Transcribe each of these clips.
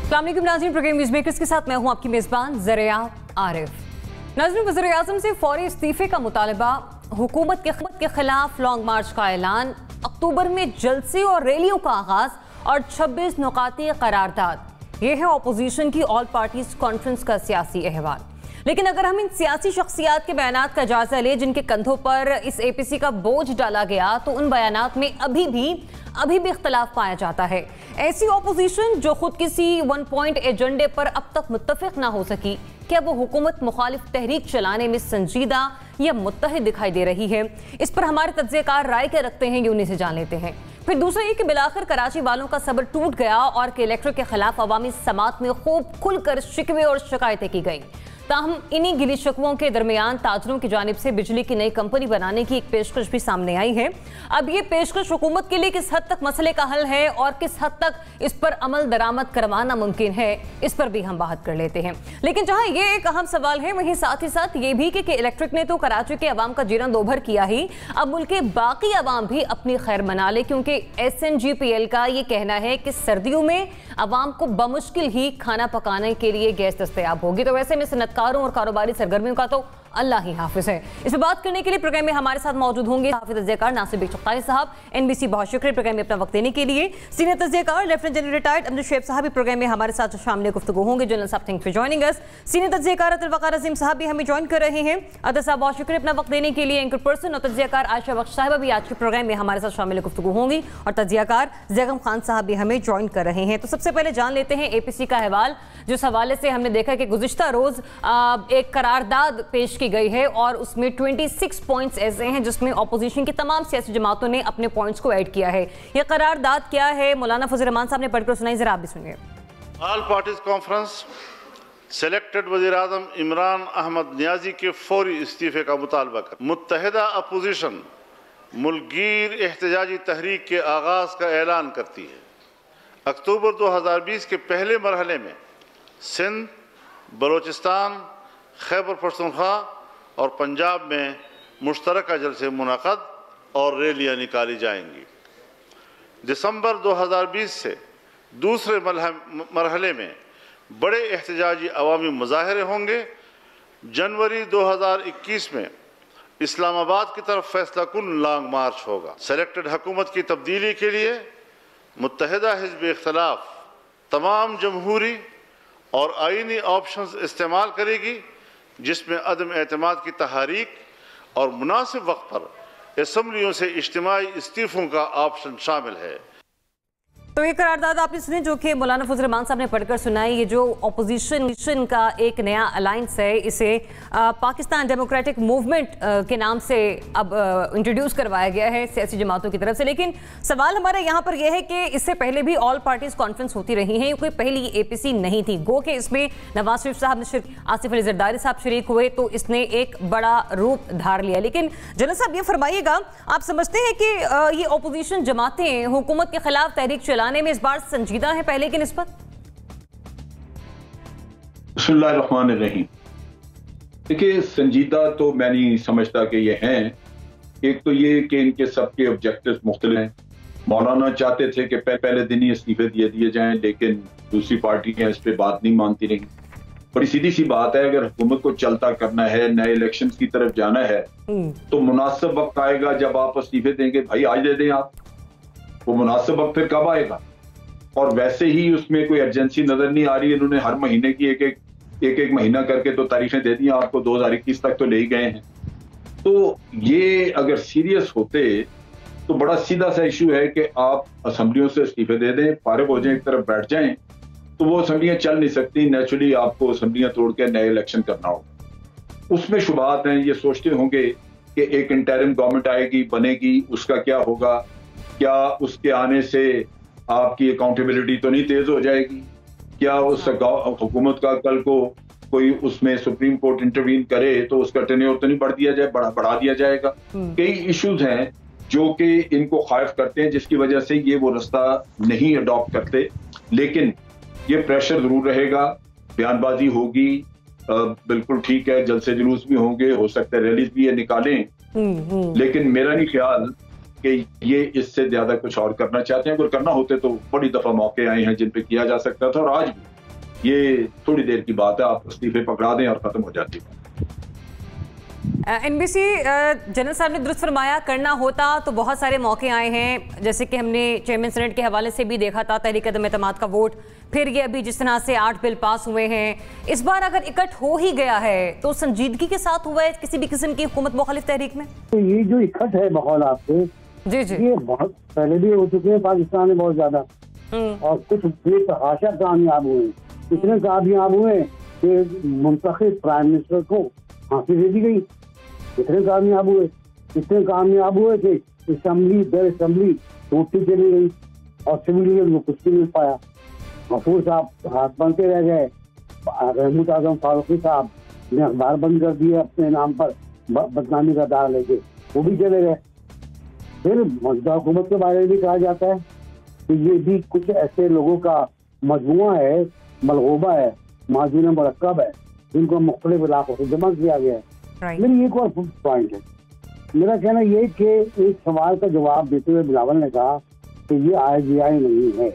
अस्सलामुअलैकुम नाज़रीन, programme news makers के साथ मैं हूं आपकी मेज़बान ज़रिया आरिफ। नाज़रीन, वज़ीर आज़म से फौरी इस्तीफ़े का मुतालबा, हुकूमत के खिलाफ लॉन्ग मार्च का ऐलान, अक्टूबर में जलसे और रैलियों का आगाज़ और 26 नुकाती करारदाद। ये है अपोजिशन की ऑल पार्टीज कॉन्फ्रेंस का सियासी अहवाल। लेकिन अगर हम इन सियासी शख्सियात के बयानात का जायजा लें जिनके कंधों पर इस APC का बोझ डाला गया, तो उन बयानात में अभी भी इख्तलाफ पाया जाता है। ऐसी अपोजिशन जो खुद किसी 1 पॉइंट एजेंडे पर अब तक मुत्तफिक ना हो सकी, क्या वो हुकूमत मुखालिफ तहरीक चलाने में संजीदा या मुत्तहिद दिखाई दे रही है? इस पर हमारे तज्ज़ियाकार राय क्या रखते हैं, ये उन्हीं से जान लेते हैं। फिर दूसरा ये कि बिलाखिर कराची वालों का सब्र टूट गया और कलेक्टर के खिलाफ अवामी समात में खूब खुलकर शिकवे और शिकायतें की गई। ताहम इन्हीं गिली शिकवों के दरमियान ताजरों की जानिब से बिजली की नई कंपनी बनाने की एक पेशकश भी सामने आई है। अब ये पेशकश हुकूमत के लिए किस हद तक मसले का हल है और किस हद तक इस पर अमल दरामद करवाना मुमकिन है, इस पर भी हम बात कर लेते हैं। लेकिन जहां ये एक अहम सवाल है, वहीं साथ ही साथ ये भी कि इलेक्ट्रिक ने तो कराची के अवाम का जीना दोभर किया ही, अब मुल्क के बाकी अवाम भी अपनी खैर मना ले, क्योंकि SNGPL का ये कहना है कि सर्दियों में अवाम को बमुश्किल ही खाना पकाने के लिए गैस दस्तयाब होगी। तो वैसे में सनतकारों और कारोबारी सरगर्मियों का तो अल्लाह ही हाफिज है। इस पर बात करने के लिए प्रोग्राम में हमारे साथ मौजूद होंगे हाफिज तज्ज़ियाकार नासिर बेग साहब, NBC, बहुत शुक्रिया प्रोग्राम में अपना वक्त देने के लिए। सीनियर तज्ज़ियाकार lieutenant general retired Abdul Shoaib साहब भी प्रोग्राम में हमारे साथ शामिल गुफ्तगू होंगे। जनरल साहब, thank for joining us. Senior तज्ज़ियाकार अब्दुल वक़ार अज़ीम साहब भी हमें ज्वाइन कर रहे हैं। अदर साहब, बहुत शुक्रिया अपना वक्त देने के लिए। एंकर पर्सन और तज्ज़ियाकार आयशा बख्श साहिबा भी आज के प्रोग्राम में हमारे साथ शामिल गुफ्तगू होंगी और तज्ज़ियाकार ज़ैगम खान साहब भी हमें ज्वाइन कर रहे हैं। तो सबसे पहले जान लेते हैं APC का अहवाल, जिस हवाले से हमने देखा कि गुज़िश्ता रोज़ एक करारदाद पेश की गई है और उसमें 26 पॉइंट्स ऐसे हैं जिसमें अपोजिशन की तमाम सियासी जमातों ने अपने पॉइंट्स को ऐड किया है। यह करारदाद क्या है, मौलाना फजल रहमान साहब ने पढ़कर सुनाई, जरा आप भी सुनिए। ऑल पार्टीज कॉन्फ्रेंस सेलेक्टेड वज़ीर आज़म इमरान अहमद नियाजी के फौरी इस्तीफे का मुतालबा कर मुत्तहिदा अपोजिशन मुल्कगीर एहतजाजी तहरीक के आगाज़ का ऐलान करती है। अक्टूबर 2020 के पहले मरहले में सिंध, बलोचिस्तान, खैबर पख्तूनख्वा और पंजाब में मुश्तरका जलसे मुनक़द और रैलियाँ निकाली जाएंगी। दिसंबर 2020 से दूसरे मरहले में बड़े एहतजाजी अवामी मुज़ाहरे होंगे। जनवरी 2021 में इस्लामाबाद की तरफ फैसला कुन लॉन्ग मार्च होगा। सेलेक्टेड हुकूमत की तब्दीली के लिए मुत्तहिदा हिज़्ब इख्तिलाफ तमाम जमहूरी और आईनी ऑप्शंस इस्तेमाल करेगी, जिसमें अदम एतमाद की तहरीक और मुनासिब वक्त पर असम्बलियों से इज्तिमाई इस्तीफ़ों का ऑप्शन शामिल है। तो ये करारदाद आपने सुनी जो कि मौलाना फजल रहमान साहब ने पढ़कर सुनाई। ये जो अपोजिशन का एक नया अलायंस है, इसे पाकिस्तान डेमोक्रेटिक मूवमेंट के नाम से अब इंट्रोड्यूस करवाया गया है सियासी जमातों की तरफ से। लेकिन सवाल हमारा यहाँ पर यह है कि इससे पहले भी ऑल पार्टीज कॉन्फ्रेंस होती रही है, कोई पहली APC नहीं थी। गो के इसमें नवाज शरीफ साहब ने, आसिफ अली जरदारी साहब शरीक हुए, तो इसने एक बड़ा रूप धार लिया। लेकिन जनरल साहब, ये फरमाइएगा, आप समझते हैं कि ये अपोजिशन जमातें हुकूमत के खिलाफ तहरीक चलाने में इस बार संजीदा है पहले की निस्बत? बिस्मिल्लाहिर्रहमानिर्रहीम। देखिए, संजीदा तो मैं नहीं समझता कि ये हैं। एक तो ये कि इनके सबके ऑब्जेक्टिव्स मुख्तलिफ हैं। मौलाना चाहते थे कि पहले दिन ही इस्तीफे दिए जाएं, लेकिन दूसरी पार्टियां इस पे बात नहीं मानती रही। बड़ी सीधी सी बात है, अगर हुकूमत को चलता करना है, नए इलेक्शन की तरफ जाना है, तो मुनासिब वक्त आएगा जब आप इस्तीफे देंगे। भाई आज दे दें आप, वो मुनासिब वक्त फिर कब आएगा? और वैसे ही उसमें कोई अर्जेंसी नजर नहीं आ रही। इन्होंने हर महीने की एक महीना करके तो तारीखें दे दी, आपको 2021 तक तो ले ही गए हैं। तो ये अगर सीरियस होते तो बड़ा सीधा सा इशू है कि आप असम्बलियों से इस्तीफे दे दें, फारिग हो जाएं, एक तरफ बैठ जाएं, तो वो असम्बलियां चल नहीं सकती। नेचुरली आपको असम्बलियां तोड़ के नए इलेक्शन करना होगा। उसमें शुबात हैं, ये सोचते होंगे कि एक इंटरिम गवर्नमेंट आएगी, बनेगी, उसका क्या होगा, क्या उसके आने से आपकी अकाउंटेबिलिटी तो नहीं तेज हो जाएगी? क्या उस हुकूमत का कल को कोई उसमें सुप्रीम कोर्ट इंटरवीन करे तो उसका टेन्योर तो नहीं बढ़ा दिया जाएगा? कई इश्यूज हैं जो कि इनको खौफ करते हैं, जिसकी वजह से ये वो रास्ता नहीं अडॉप्ट करते। लेकिन ये प्रेशर जरूर रहेगा, बयानबाजी होगी, बिल्कुल ठीक है, जलसे जुलूस भी होंगे, हो सकता है रैलीज भी ये निकालें। लेकिन मेरा नहीं ख्याल कि ये इससे ज्यादा कुछ और करना चाहते हैं। अगर करना होते तो बड़ी दफा मौके आए हैं जिन पे किया जा सकता था, और आज भी ये थोड़ी देर की बात है, आप इस्तीफे पकड़ा दें और खत्म हो जाती है। एनबीसी जनरल साहब ने दुरुस्त फरमाया, करना होता तो बहुत सारे मौके आए हैं, जैसे कि हमने चेयरमैन सेनेट के हवाले से भी देखा था, तहरीक अदम एतमाद का वोट, फिर ये अभी जिस तरह से 8 बिल पास हुए हैं। इस बार अगर इकट्ठ हो ही गया है तो संजीदगी के साथ हुआ है किसी भी किस्म की हुकूमत मुखालिफ तहरीक में? तो ये जो इकट्ठ है माहौल आपके, जी जी, ये बहुत पहले भी हो चुके हैं पाकिस्तान में बहुत ज्यादा, और कुछ बेतहाशा कामयाब हुए, इतने कामयाब हुए कि मुंतखब प्राइम मिनिस्टर को फांसी दे दी गई। इतने कामयाब हुए कि असम्बली दर असम्बली टूटती चली गई और सिविलियन को कुछ नहीं मिल पाया। गफूर साहब हाथ बनते रह गए, रहमत आजम फारूकी साहब ने अखबार बंद कर दिए अपने नाम पर बदनामी का दाग लेके, वो भी चले गए। फिर मौजूदा हुकूमत के बारे में भी कहा जाता है कि ये भी कुछ ऐसे लोगों का मजमुआ है, मलगूबा है, माजून मरकब है, जिनको मुख्तलिफ इलाकों से जमा किया गया है। मेरी एक और पॉइंट है, मेरा कहना ये कि एक सवाल का जवाब देते हुए बिलावल ने कहा कि ये IGI नहीं है,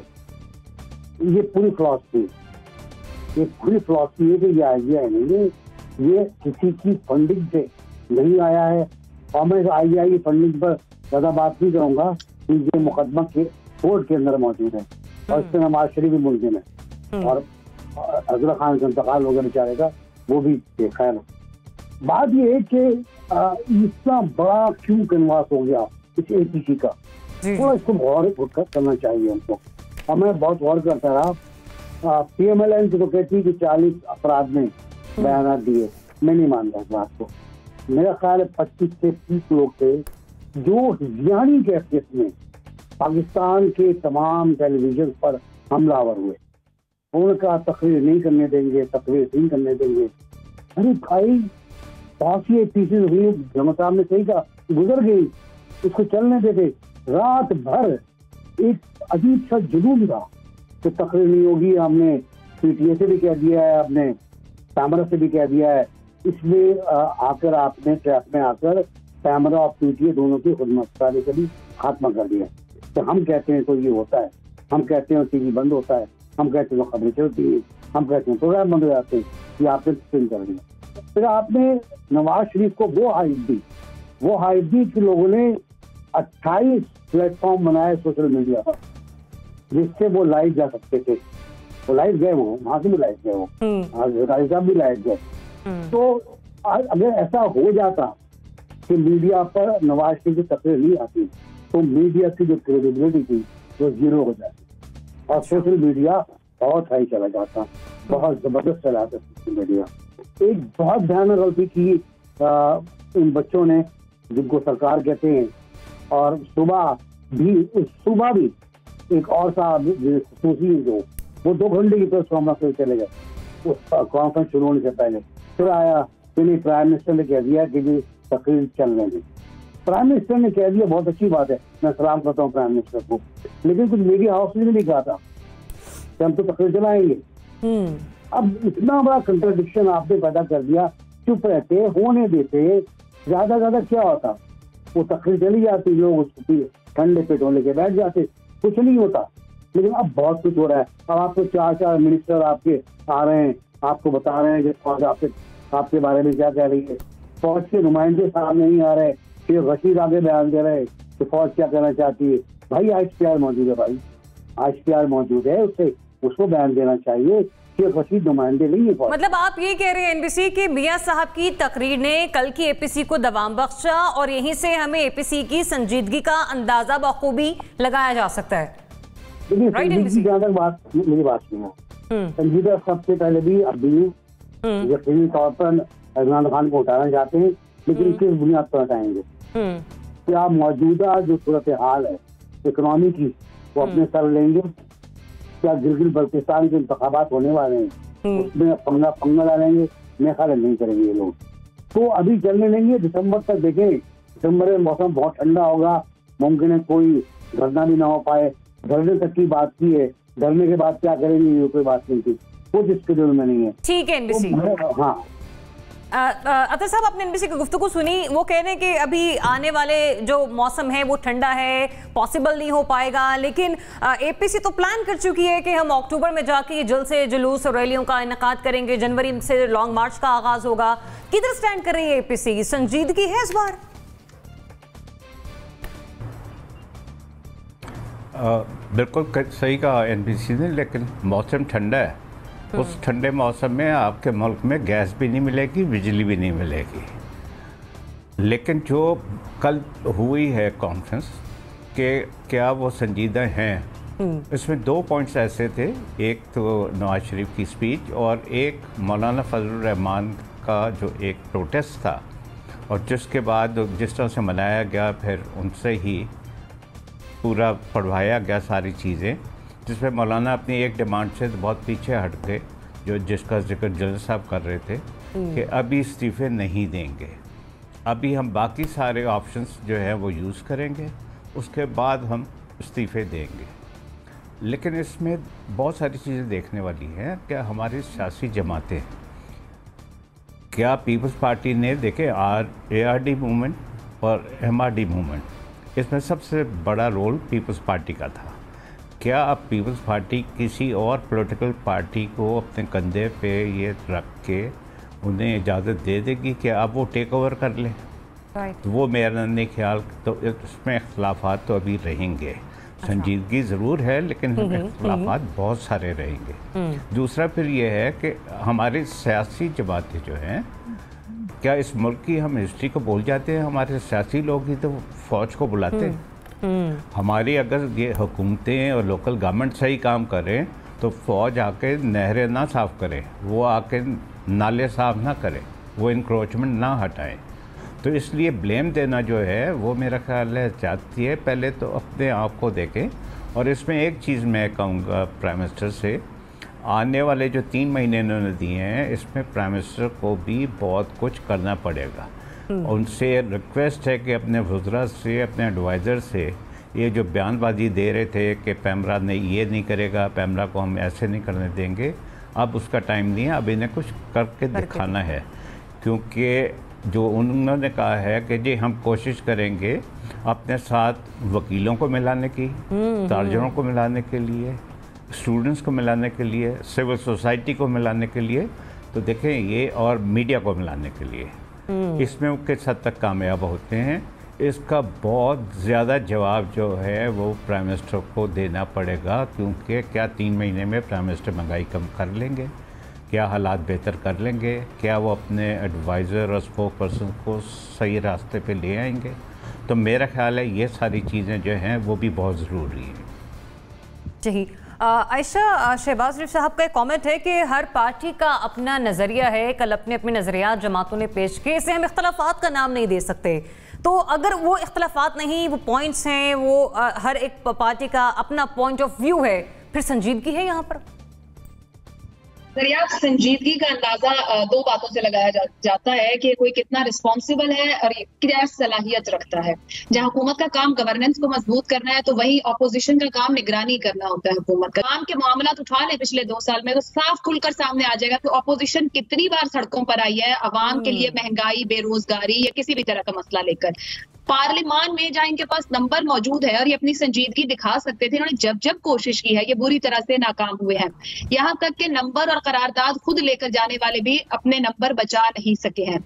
ये पूरी फिलॉसफी है कि ये IGI नहीं है, ये किसी की फंडिंग से नहीं आया है। और मैं IGI की फंडिंग पर ज्यादा बात नहीं करूंगा कि ये मुकदमा के कोर्ट के अंदर मौजूद है और इसमें नवाज शरीफ भी मुलजिम है और अजरा खान का इंतकाल हो गया बेचारे का, वो भी देखा है ना। बात ये है कि इतना बड़ा क्यों कन्वास हो गया इस APC का, थोड़ा इसको गौर करना चाहिए हमको। और मैं बहुत गौर करता रहा, PMLN तो कहती है कि 40 अपराध में बयान दिए, मैं नहीं मानता इस बात को। मेरा ख्याल है 25 से 30 लोग थे जो जियानी कैफियत में पाकिस्तान के तमाम टेलीविजन पर हमलावर हुए। उनका तकरीर नहीं करने देंगे। अरे भाई, बहुत सी पीसेज हुई, जमा साहब ने सही कहा, गुजर गई, उसको चलने देते। रात भर एक अजीब सा जुनून था कि तकरीर नहीं होगी, हमने PTA से भी कह दिया है, अपने कैमरा से भी कह दिया है। इसलिए आकर आपने ट्रैप में आकर कैमरा और PTA दोनों की खुदमुख्तारी का भी खात्मा कर दिया। तो हम कहते हैं तो ये होता है, हम कहते हैं TV बंद होता है, हम कहते हैं तो खबरें चलती है, हम कहते हैं प्रोग्राम बंद हो जाते हैं, ये आपने स्पिन कर दिया। फिर आपने नवाज शरीफ को वो हाइप दी कि लोगों ने 28 प्लेटफॉर्म बनाए सोशल मीडिया पर, जिससे वो लाइव जा सकते थे। वो लाइव गए, वो वहां से भी लाइव गए, वो साहब भी लाइव गए। तो अगर ऐसा हो जाता कि मीडिया पर नवाज शरीफ की तकरीर नहीं आती तो मीडिया की जो क्रेडिबिलिटी थी वो जीरो हो जाती और सोशल मीडिया बहुत हाई चला जाता, बहुत जबरदस्त चला जाता सोशल मीडिया। एक बहुत भयानक गलती की इन बच्चों ने, जिनको सरकार कहते हैं, और सुबह भी एक और साहब जो वो 2 घंटे की प्रेस कॉन्फ्रेंस चले गए, उस कॉन्फ्रेंस शुरू होने से पहले। फिर आया कि प्राइम मिनिस्टर ने कह दिया कि तकरीर चलने दें। प्राइम मिनिस्टर ने कह दिया, बहुत अच्छी बात है, मैं सलाम करता हूँ प्राइम मिनिस्टर को, लेकिन कुछ मीडिया हाउस ने भी कहा था कि हम तो तकरीर चलाएंगे। अब इतना बड़ा कंट्राडिक्शन आपने पैदा कर दिया। चुप रहते, होने देते, ज्यादा क्या होता, वो तकरीर चली जाती, लोग उसको ठंडे पेटों लेके बैठ जाते, कुछ नहीं होता। लेकिन अब बहुत कुछ हो रहा है। अब आपको 4 मिनिस्टर आपके आ रहे हैं, आपको बता रहे हैं कि फौज आपके बारे में क्या कह रही है। फौज के नुमाइंदे सामने नहीं आ रहे, फिर रशीद आगे बयान दे रहे कि फौज क्या कहना चाहती है। भाई ICPR मौजूद है, ICPR मौजूद है, उसको बयान देना चाहिए कि रशीद नुमाइंदे नहीं है। मतलब आप ये कह रहे हैं NBC कि मियां साहब की तकरीर ने कल की APC को दवाम बख्शा और यहीं से हमें APC की संजीदगी का अंदाजा बखूबी लगाया जा सकता है। मेरी बात सुनो, संजीदा सबसे पहले भी अब भी यकीनी तौर पर इमरान खान को उठाना चाहते हैं, लेकिन किस बुनियाद पर हटाएंगे? क्या मौजूदा जो सूरत हाल है इकोनॉमी की वो अपने सर लेंगे? क्या गिलगित बल्तिस्तान के इंतखाबात होने वाले हैं उसमें पंगा डालेंगे? मेरे ख्याल नहीं करेंगे ये लोग। तो अभी चलने लेंगे, दिसंबर तक देखें। दिसंबर में मौसम बहुत ठंडा होगा, मुमकिन है कोई धरना भी ना हो पाए। धरने तक की बात की है, धरने के बाद क्या करेंगे ये कोई बात नहीं थी, कुछ शेड्यूल में नहीं है। ठीक है NBC। हाँ, अतर साहब, आपने एनबीसी की गुफ्तगू सुनी, वो कह रहे हैं कि अभी आने वाले जो मौसम है वो ठंडा है, पॉसिबल नहीं हो पाएगा, लेकिन एपीसी तो प्लान कर चुकी है कि हम अक्टूबर में जाके ये जल्द से जुलूस और रैलियों का इनेकाद करेंगे, जनवरी से लॉन्ग मार्च का आगाज होगा। किधर स्टैंड कर रही है एपीसी? संजीदगी है इस बार? बिल्कुल सही कहा एनबीसी ने, लेकिन मौसम ठंडा है। उस ठंडे मौसम में आपके मुल्क में गैस भी नहीं मिलेगी, बिजली भी नहीं मिलेगी। लेकिन जो कल हुई है कॉन्फ्रेंस के क्या वो संजीदा हैं, इसमें 2 पॉइंट्स ऐसे थे। एक तो नवाज शरीफ की स्पीच और एक मौलाना फजलुर रहमान का जो एक प्रोटेस्ट था, और जिसके बाद जिस तरह से मनाया गया, फिर उनसे ही पूरा पढ़वाया गया सारी चीज़ें, जिसमें मौलाना अपनी एक डिमांड से बहुत पीछे हट गए, जो जिसका जिक्र जज साहब कर रहे थे कि अभी इस्तीफ़े नहीं देंगे, अभी हम बाकी सारे ऑप्शंस जो है वो यूज़ करेंगे, उसके बाद हम इस्तीफ़े देंगे। लेकिन इसमें बहुत सारी चीज़ें देखने वाली हैं। क्या हमारी सियासी जमातें, क्या पीपल्स पार्टी ने देखे ARD मूवमेंट और MRD मूवमेंट, इसमें सबसे बड़ा रोल पीपल्स पार्टी का था। क्या अब पीपल्स पार्टी किसी और पॉलिटिकल पार्टी को अपने कंधे पे ये रख के उन्हें इजाज़त दे देगी कि अब वो टेक ओवर कर लें? तो वो मेरा नहीं ख्याल। तो इसमें इख्तलाफात तो अभी रहेंगे। संजीदगी ज़रूर है, लेकिन इख्तलाफात बहुत सारे रहेंगे। दूसरा फिर ये है कि हमारी सियासी जमातें जो हैं, क्या इस मुल्क की हम हिस्ट्री को भूल जाते हैं? हमारे सियासी लोग ही तो फ़ौज को बुलाते हैं। हमारी अगर ये हुकूमतें और लोकल गवर्नमेंट सही काम करें तो फ़ौज आके नहरें ना साफ़ करे, वो आके नाले साफ़ ना करे, वो इंक्रोचमेंट ना हटाएं। तो इसलिए ब्लेम देना जो है वो मेरा ख्याल है चाहती है पहले तो अपने आप को देखें। और इसमें एक चीज़ मैं कहूँगा प्राइम मिनिस्टर से, आने वाले जो 3 महीने इन्होंने दिए हैं, इसमें प्राइम मिनिस्टर को भी बहुत कुछ करना पड़ेगा। उनसे रिक्वेस्ट है कि अपने वज़रा से, अपने एडवाइज़र से, ये जो बयानबाजी दे रहे थे कि पैमरा ने ये नहीं करेगा, पैमरा को हम ऐसे नहीं करने देंगे, अब उसका टाइम नहीं है, अब इन्हें कुछ करके दिखाना है। क्योंकि जो उन्होंने कहा है कि जी हम कोशिश करेंगे अपने साथ वकीलों को मिलाने की, ताजरों को मिलाने के लिए, स्टूडेंट्स को मिलाने के लिए, सिविल सोसाइटी को मिलाने के लिए, तो देखें ये, और मीडिया को मिलाने के लिए, इसमें वो किस हद तक कामयाब होते हैं, इसका बहुत ज़्यादा जवाब जो है वो प्राइम मिनिस्टर को देना पड़ेगा। क्योंकि क्या 3 महीने में प्राइम मिनिस्टर महंगाई कम कर लेंगे? क्या हालात बेहतर कर लेंगे? क्या वो अपने एडवाइज़र और स्पोक पर्सन को सही रास्ते पे ले आएंगे? तो मेरा ख्याल है ये सारी चीज़ें जो हैं वो भी बहुत ज़रूरी हैं। जी, आयशा, शहबाज शरीफ साहब का एक कमेंट है कि हर पार्टी का अपना नज़रिया है, कल अपने अपने नज़रियात जमातों ने पेश किए, इसे हम इख्तलाफात का नाम नहीं दे सकते। तो अगर वो इख्तलाफात नहीं, वो पॉइंट्स हैं, वो हर एक पार्टी का अपना पॉइंट ऑफ व्यू है, फिर संजीदगी है यहाँ पर? दरिया संजीदगी का अंदाजा 2 बातों से लगाया जाता है कि कोई कितना रिस्पॉन्सिबल है और क्या सलाहियत रखता है। जहां हुकूमत का काम गवर्नेंस को मजबूत करना है, तो वही ऑपोजिशन का काम निगरानी करना होता है हुकूमत का। काम के मामला उठा ले पिछले 2 साल में, तो साफ खुलकर सामने आ जाएगा कि ऑपोजिशन कितनी बार सड़कों पर आई है अवाम के लिए महंगाई, बेरोजगारी या किसी भी तरह का मसला लेकर। पार्लियामान में जहां इनके पास नंबर मौजूद है और ये अपनी संजीदगी दिखा सकते थे, इन्होंने जब जब कोशिश की है ये बुरी तरह से नाकाम हुए हैं। यहाँ तक कि नंबर और करारदाद खुद लेकर जाने वाले भी अपने नंबर बचा नहीं सके हैं।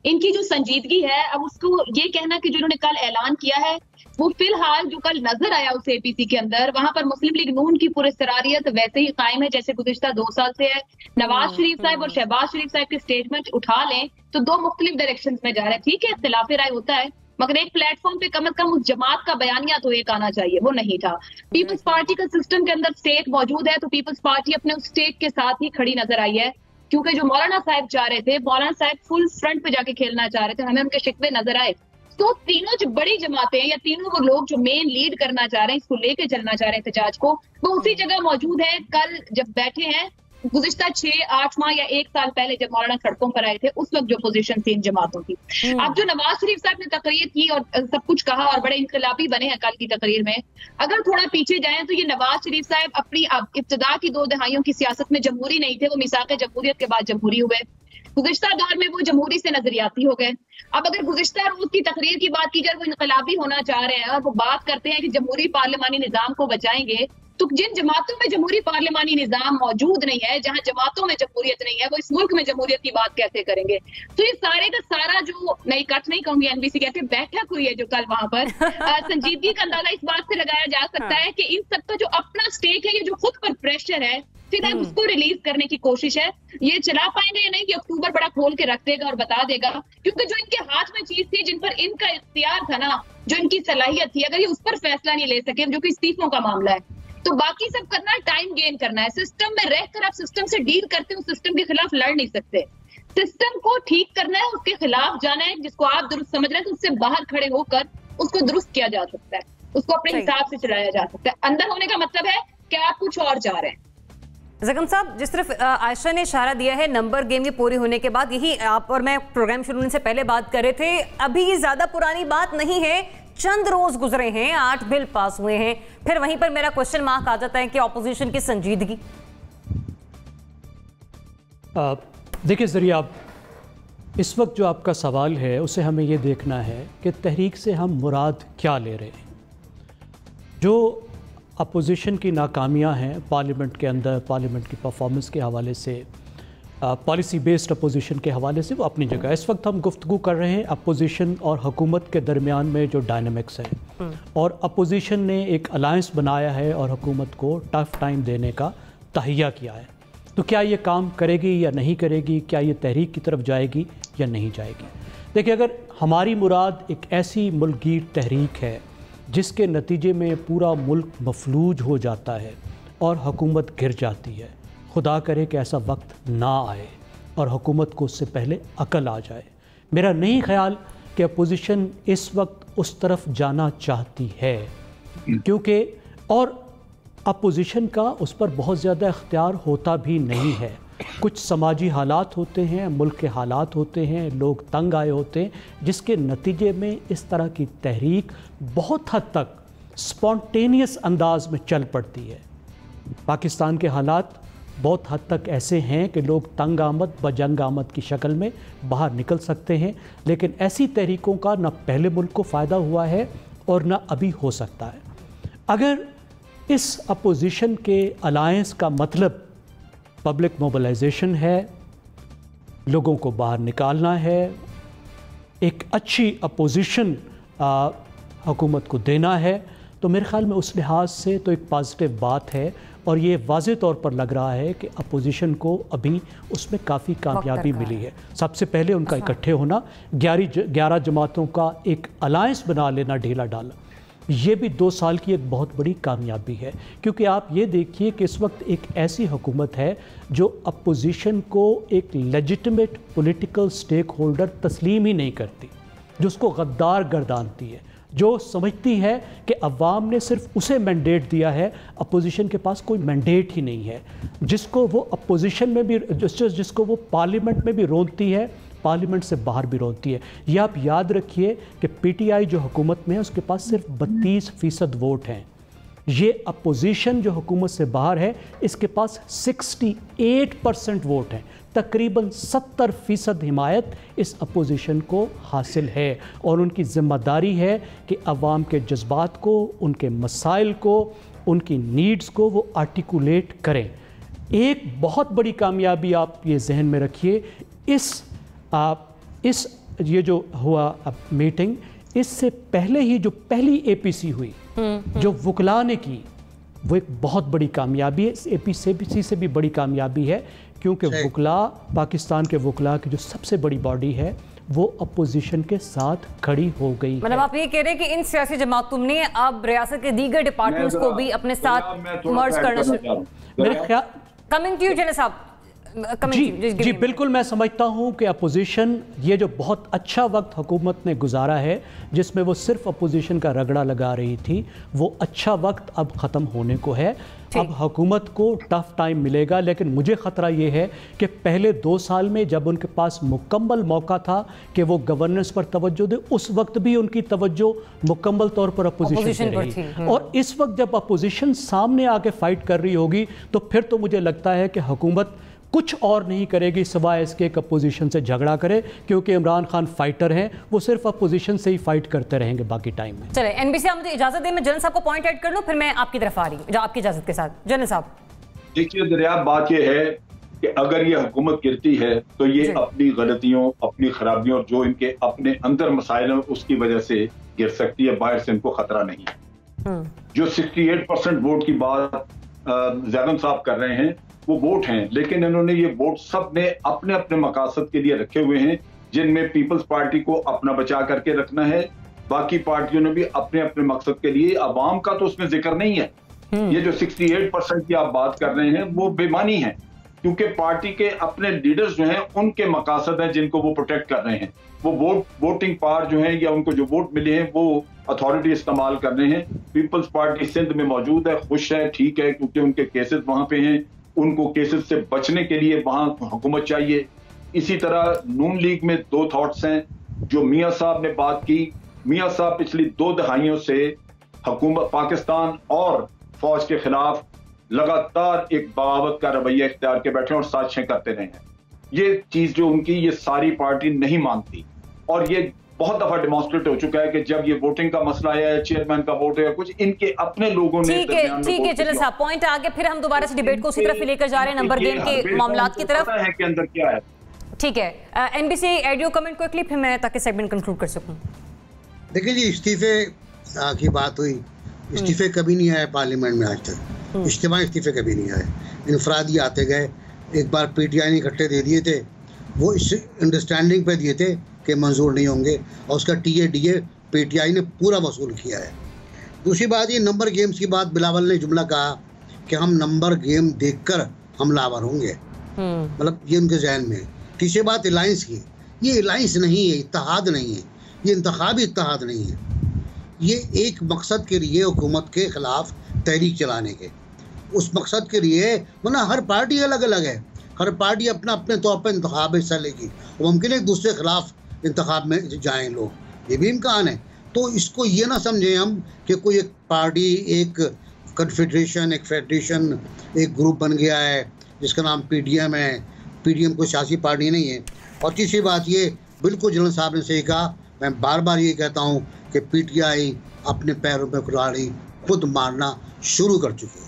इनकी जो संजीदगी है, अब उसको ये कहना कि जो इन्होंने कल ऐलान किया है वो फिलहाल जो कल नजर आया उस एपीसी के अंदर, वहां पर मुस्लिम लीग नून की पुरस्कारियत वैसे ही कायम है जैसे गुज़िश्ता 2 साल से है। नवाज शरीफ साहब और शहबाज शरीफ साहब के स्टेटमेंट उठा लें तो 2 मुख्तलिफ डायरेक्शंस में जा रहे हैं। ठीक है, इख्तिलाफ राय होता है, मगर एक प्लेटफॉर्म पे कम से कम उस जमात का बयानिया तो एक आना चाहिए, वो नहीं था। पीपल्स पार्टी का सिस्टम के अंदर स्टेट मौजूद है, तो पीपल्स पार्टी अपने उस स्टेट के साथ ही खड़ी नजर आई है। क्योंकि जो मौलाना साहब चाह रहे थे, मौलाना साहब फुल फ्रंट पे जाके खेलना चाह रहे थे, हमें उनके शिकवे नजर आए। तो तीनों जो बड़ी जमातें या तीनों वो लोग जो मेन लीड करना चाह रहे हैं, इसको लेके चलना चाह रहे हैं एहतजाज को, वो उसी जगह मौजूद है। कल जब बैठे हैं, गुज़िश्ता 6-8 माह या 1 साल पहले जब मौलाना सड़कों पर आए थे, उस वक्त जो पोजीशन थी इन जमातों की। अब जो नवाज शरीफ साहब ने तकरीर की और सब कुछ कहा और बड़े इनकलाबी बने हैं कल की तकरीर में, अगर थोड़ा पीछे जाएं तो ये नवाज शरीफ साहब अपनी इब्तिदा की 2 दहाइयों की सियासत में जमहूरी नहीं थे, वो मिसाक़े जमहूरियत के बाद जमहूरी हुए। गुज़िश्ता दौर में वो जमहूरी से नजरियाती हो गए। अब अगर गुज़िश्ता रोज की तकरीर की बात की जाए, वो इनकलाबी होना चाह रहे हैं और वो बात करते हैं कि जमहूरी पार्लिमानी निज़ाम को बचाएंगे, तो जिन जमातों में जमहूरी पार्लिमानी निज़ाम मौजूद नहीं है, जहां जमातों में जमहूरियत नहीं है, वो इस मुल्क में जमहूरियत की बात कैसे करेंगे? तो ये सारे का सारा जो नई कट नहीं कहूंगी, एनबीसी कहते बैठक हुई है जो कल वहां पर संजीदगी का अंदाजा इस बात से लगाया जा सकता है कि इन सबका जो अपना स्टेक है, ये जो खुद पर प्रेशर है, फिर उसको रिलीज करने की कोशिश है। ये चला पाएंगे या नहीं, कि अक्टूबर बड़ा खोल के रख देगा और बता देगा, क्योंकि जो इनके हाथ में चीज थी, जिन पर इनका इख्तियार था ना, जो इनकी सलाहियत थी, अगर ये उस पर फैसला नहीं ले सके, जो कि इस्तीफों का मामला है, तो बाकी सब करना है, टाइम गेन करना है। सिस्टम में रहकर आप सिस्टम से डील करते हो, सिस्टम के खिलाफ लड़ नहीं सकते। सिस्टम को ठीक करना है, उसके खिलाफ जाना है, जिसको आप दुरुस्त समझ रहे हैं, तो उससे बाहर खड़े होकर उसको दुरुस्त किया जा सकता है, उसको अपने हिसाब से चलाया जा सकता है। अंदर होने का मतलब है कि आप कुछ और चाह रहे हैं। ज़गम साहब, जिस तरफ आयशा ने इशारा दिया है, नंबर गेम ये पूरी होने के बाद, यही आप और मैं प्रोग्राम शुरू होने से पहले बात कर रहे थे, अभी ये ज्यादा पुरानी बात नहीं है, चंद रोज गुजरे हैं, 8 बिल पास हुए हैं, फिर वहीं पर मेरा क्वेश्चन मार्क आ जाता है कि ऑपोजिशन की संजीदगी। देखिए ज़रिया, इस वक्त जो आपका सवाल है उसे हमें ये देखना है कि तहरीक से हम मुराद क्या ले रहे हैं। जो अपोजिशन की नाकामियां हैं पार्लियामेंट के अंदर, पार्लियामेंट की परफॉर्मेंस के हवाले से, पॉलिसी बेस्ड अपोजिशन के हवाले से, वो अपनी जगह। इस वक्त हम गुफ्तगू कर रहे हैं अपोजिशन और हुकूमत के दरमियान में जो डायनामिक्स है, और अपोजिशन ने एक अलायंस बनाया है और हुकूमत को टफ टाइम देने का तहैया किया है। तो क्या ये काम करेगी या नहीं करेगी, क्या ये तहरीक की तरफ जाएगी या नहीं जाएगी? देखिए, अगर हमारी मुराद एक ऐसी मुल्कगीर तहरीक है जिसके नतीजे में पूरा मुल्क मफलूज हो जाता है और हुकूमत गिर जाती है, खुदा करे कि ऐसा वक्त ना आए और हुकूमत को उससे पहले अकल आ जाए। मेरा नहीं ख्याल कि अपोजिशन इस वक्त उस तरफ जाना चाहती है, क्योंकि और अपोजिशन का उस पर बहुत ज़्यादा इख्तियार होता भी नहीं है। कुछ समाजी हालात होते हैं, मुल्क के हालात होते हैं, लोग तंग आए होते हैं, जिसके नतीजे में इस तरह की तहरीक बहुत हद तक स्पॉन्टेनियस अंदाज में चल पड़ती है। पाकिस्तान के हालात बहुत हद तक ऐसे हैं कि लोग तंग आमद बजंग आमद की शक्ल में बाहर निकल सकते हैं, लेकिन ऐसी तहरीकों का ना पहले मुल्क को फ़ायदा हुआ है और ना अभी हो सकता है। अगर इस अपोजिशन के अलायंस का मतलब पब्लिक मोबिलाइजेशन है, लोगों को बाहर निकालना है, एक अच्छी अपोजिशन हुकूमत को देना है, तो मेरे ख्याल में उस लिहाज से तो एक पॉजिटिव बात है। और ये वाज़े तौर पर लग रहा है कि अपोजिशन को अभी उसमें काफ़ी कामयाबी मिली है। सबसे पहले उनका इकट्ठे होना, 11 जमातों का एक अलायंस बना लेना ढीला डाला, ये भी 2 साल की एक बहुत बड़ी कामयाबी है। क्योंकि आप ये देखिए कि इस वक्त एक ऐसी हुकूमत है जो अपोजिशन को एक लेजिटिमेट पॉलिटिकल स्टेक होल्डर तस्लीम ही नहीं करती, जो उसको गद्दार गर्दानती है, जो समझती है कि अवाम ने सिर्फ उसे मैंडेट दिया है, अपोजिशन के पास कोई मैंडेट ही नहीं है, जिसको वो अपोजिशन में भी जिसको वो पार्लियामेंट में भी रोनती है, पार्लियामेंट से बाहर भी रोती है। ये आप याद रखिए कि पीटीआई जो हुकूमत में है उसके पास सिर्फ 32% वोट हैं। ये अपोजिशन जो हुकूमत से बाहर है इसके पास 68% वोट हैं। तकरीबन 70% हिमायत इस अपोजिशन को हासिल है, और उनकी ज़िम्मेदारी है कि अवाम के जज्बात को, उनके मसाइल को, उनकी नीड्स को वो आर्टिकुलेट करें। एक बहुत बड़ी कामयाबी आप ये जहन में रखिए, ये जो हुआ मीटिंग, इससे पहले ही जो पहली एपीसी हुई जो वुकला ने की, वो एक बहुत बड़ी कामयाबी है। इस एपीसी से भी बड़ी कामयाबी है, क्योंकि वुकला, पाकिस्तान के वुकला की जो सबसे बड़ी बॉडी है, वो अपोजिशन के साथ खड़ी हो गई। मतलब आप ये कह रहे हैं कि इन सियासी जमातों ने अब रियासत के दीगर डिपार्टमेंट्स को भी अपने साथ मर्ज करना शुरू। मेरे ख्याल कमिंग टू यू जनरल साहब। जी बिल्कुल, मैं समझता हूँ कि अपोजिशन, ये जो बहुत अच्छा वक्त हुकूमत ने गुजारा है जिसमें वो सिर्फ अपोजिशन का रगड़ा लगा रही थी, वो अच्छा वक्त अब ख़त्म होने को है। अब हुकूमत को टफ टाइम मिलेगा, लेकिन मुझे ख़तरा ये है कि पहले 2 साल में जब उनके पास मुकम्मल मौका था कि वो गवर्नेंस पर तवज्जो दे, उस वक्त भी उनकी तवज्जो मुकम्मल तौर पर अपोजिशन पर रही। और इस वक्त जब अपोजिशन सामने आके फाइट कर रही होगी तो फिर तो मुझे लगता है कि हुकूमत कुछ और नहीं करेगी सिवाय इसके एक अपोजिशन से झगड़ा करे, क्योंकि इमरान खान फाइटर हैं, वो सिर्फ अपोजिशन से ही फाइट करते रहेंगे बाकी टाइम में। चले एनबीसी, आप मुझे इजाजत दें, मैं जनरल साहब को पॉइंट ऐड कर लूं, फिर मैं आपकी तरफ आ रही हूं, आपकी इजाजत के साथ। जनरल साहब देखिए दरिया, बात यह है कि अगर ये हुकूमत गिरती है तो ये अपनी गलतियों, अपनी खराबियों, जो इनके अपने अंदर मसाइल हैं उसकी वजह से गिर सकती है, बाहर से इनको खतरा नहीं है। जो 68% वोट की बात ज़ैदम साहब कर रहे हैं वो वोट हैं, लेकिन इन्होंने ये वोट सब ने अपने अपने मकासद के लिए रखे हुए हैं, जिनमें पीपल्स पार्टी को अपना बचा करके रखना है, बाकी पार्टियों ने भी अपने अपने मकसद के लिए। अवाम का तो उसमें जिक्र नहीं है। ये जो 68% की आप बात कर रहे हैं वो बेमानी है, क्योंकि पार्टी के अपने लीडर्स जो हैं उनके मकासद हैं जिनको वो प्रोटेक्ट कर रहे हैं। वो वोटिंग पावर जो है या उनको जो वोट मिले हैं वो अथॉरिटी इस्तेमाल कर रहे हैं। पीपल्स पार्टी सिंध में मौजूद है, खुश है, ठीक है, क्योंकि उनके केसेस वहां पे हैं, उनको केसेस से बचने के लिए वहां हुकूमत चाहिए। इसी तरह नून लीग में 2 थॉट्स हैं जो मियां साहब ने बात की। मियां साहब पिछली 2 दहाइयों से हुकूमत पाकिस्तान और फौज के खिलाफ लगातार एक बगावत का रवैया इख्तियार के बैठे और साजिशें करते रहे हैं। ये चीज जो उनकी, ये सारी पार्टी नहीं मानती, और ये बहुत दफा डेमोन्स्ट्रेट हो चुका है कि जब ये वोटिंग का मसला है, चेयरमैन का वोट है, कुछ इनके अपने लोगों ने। ठीक है चलो साहब, पॉइंट आगे, फिर हम दोबारा से डिबेट को उसी तरफ लेकर जा रहे हैं, नंबर गेम के मामलात की तरफ है कि अंदर क्या है। ठीक है, एनबीसी एडियो कमेंट क्विकली, फिर मैं ताकि सेगमेंट कंक्लूड कर सकूं। देखिए जी, इस्तीफे की बात हुई, इस्तीफे कभी नहीं आए पार्लियामेंट में आज तक, इज्तिमाई इस्तीफे कभी नहीं आए, इनफरादी आते गए। एक बार पीटीआई ने इकट्ठे दे दिए थे, वो इस अंडरस्टैंडिंग पे दिए थे कि मंजूर नहीं होंगे, और उसका टीए पीटीआई ने पूरा वसूल किया है। दूसरी बात, ये नंबर गेम्स की बात, बिलावल ने जुमला कहा कि हम नंबर गेम देखकर हमलावर होंगे, मतलब ये उनके जहन में। तीसरी बात अलायंस की, ये अलायंस नहीं है, इत्तेहाद नहीं है, ये इंतखाबी इत्तेहाद नहीं है, ये एक मकसद के लिए हुकूमत के खिलाफ तहरीक चलाने के, उस मकसद के लिए, वरना हर पार्टी अलग अलग है, हर पार्टी अपना अपने तौर पर इंतखाब में हिस्सा लेगी, मुमकिन है एक दूसरे के खिलाफ इंतखाब में जाएं लोग, ये भी इम्कान है। तो इसको ये ना समझें हम कि कोई एक पार्टी, एक कन्फेडरेशन, एक फेडरेशन, एक ग्रुप बन गया है जिसका नाम पीडीएम है। पीडीएम कोई सियासी पार्टी नहीं है। और तीसरी बात ये, बिल्कुल जनरल साहब ने सही कहा, मैं बार बार ये कहता हूँ कि पीटीआई अपने पैरों पर कुल्हाड़ी खुद मारना शुरू कर चुकी है।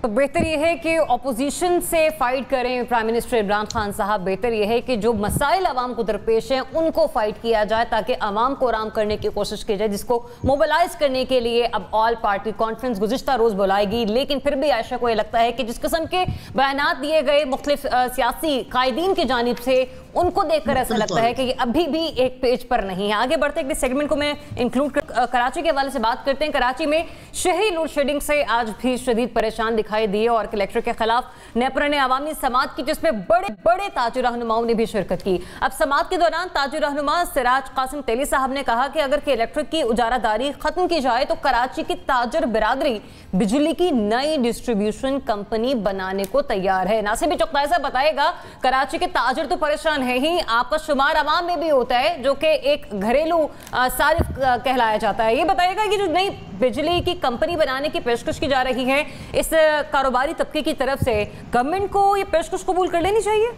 तो बेहतर यह है कि ऑपोजिशन से फाइट करें प्राइम मिनिस्टर इमरान खान साहब, बेहतर यह है कि जो मसाइल आवाम को दरपेश हैं उनको फाइट किया जाए, ताकि आवाम को आराम करने की कोशिश की जाए, जिसको मोबिलाइज करने के लिए अब ऑल पार्टी कॉन्फ्रेंस गुज़िश्ता रोज़ बुलाएगी। लेकिन फिर भी आयशा को यह लगता है कि जिस किस्म के बयानात दिए गए मुख्तलिफ सियासी कायदीन की जानिब से, उनको देखकर ऐसा लगता है कि ये अभी भी एक पेज पर नहीं है। आगे बढ़ते एक सेगमेंट को मैं इंक्लूड कराची के हवाले से बात करते हैं। कराची में शहरी लोड शेडिंग से आज भी शदीद परेशान दिखाई दिए और कलेक्टर के खिलाफ नेपरन अवामी समात की, जिसमें बड़े बड़े ताजर रहनुमाओं ने भी शिरकत की। अब समात के दौरान ताजर रहनुमा सिराज कासिम तेली साहब ने कहा कि अगर कलेक्टर की उजारादारी खत्म की जाए तो कराची की ताजर बिरादरी बिजली की नई डिस्ट्रीब्यूशन कंपनी बनाने को तैयार है। नासिर चौकताई साहब बताएगा, कराची के ताजर तो परेशान है ही, आपका शुमार आवाम में भी होता है जो कि एक घरेलू सारिफ कहलाया जाता है। ये बताएगा कि जो नई बिजली की कंपनी बनाने की पेशकश की जा रही है, इस कारोबारी तबके की तरफ से गवर्नमेंट को ये पेशकश कबूल कर लेनी चाहिए।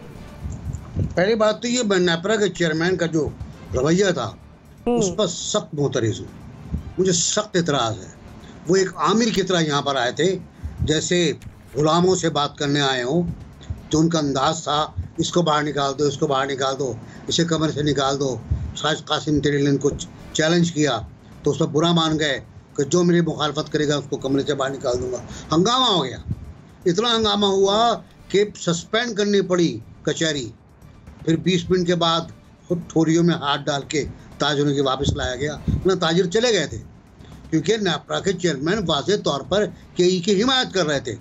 पहली बात तो ये, नेपरा के चेयरमैन का जो रवैया था उस पर सख्त मोतरज़ हूँ, मुझे सख्त एतराज़ है। वो एक आमिर की तरह यहाँ पर आए थे, जैसे गुलामों से बात करने आए हों। जो उनका अंदाज था, इसको बाहर निकाल दो, इसको बाहर निकाल दो, इसे कमरे से निकाल दो। साज कासिम तेली ने उनको चैलेंज किया तो उस पर बुरा मान गए कि जो मेरी मुखालफत करेगा उसको कमरे से बाहर निकाल दूंगा। हंगामा हो गया, इतना हंगामा हुआ कि सस्पेंड करनी पड़ी कचहरी। फिर 20 मिनट के बाद खुद ठोरियों में हाथ डाल के ताजरों के वापस लाया गया, वरना ताजिर चले गए थे, क्योंकि नेपरा के चेयरमैन वाज़ेह तौर पर केई की हिमायत कर रहे थे,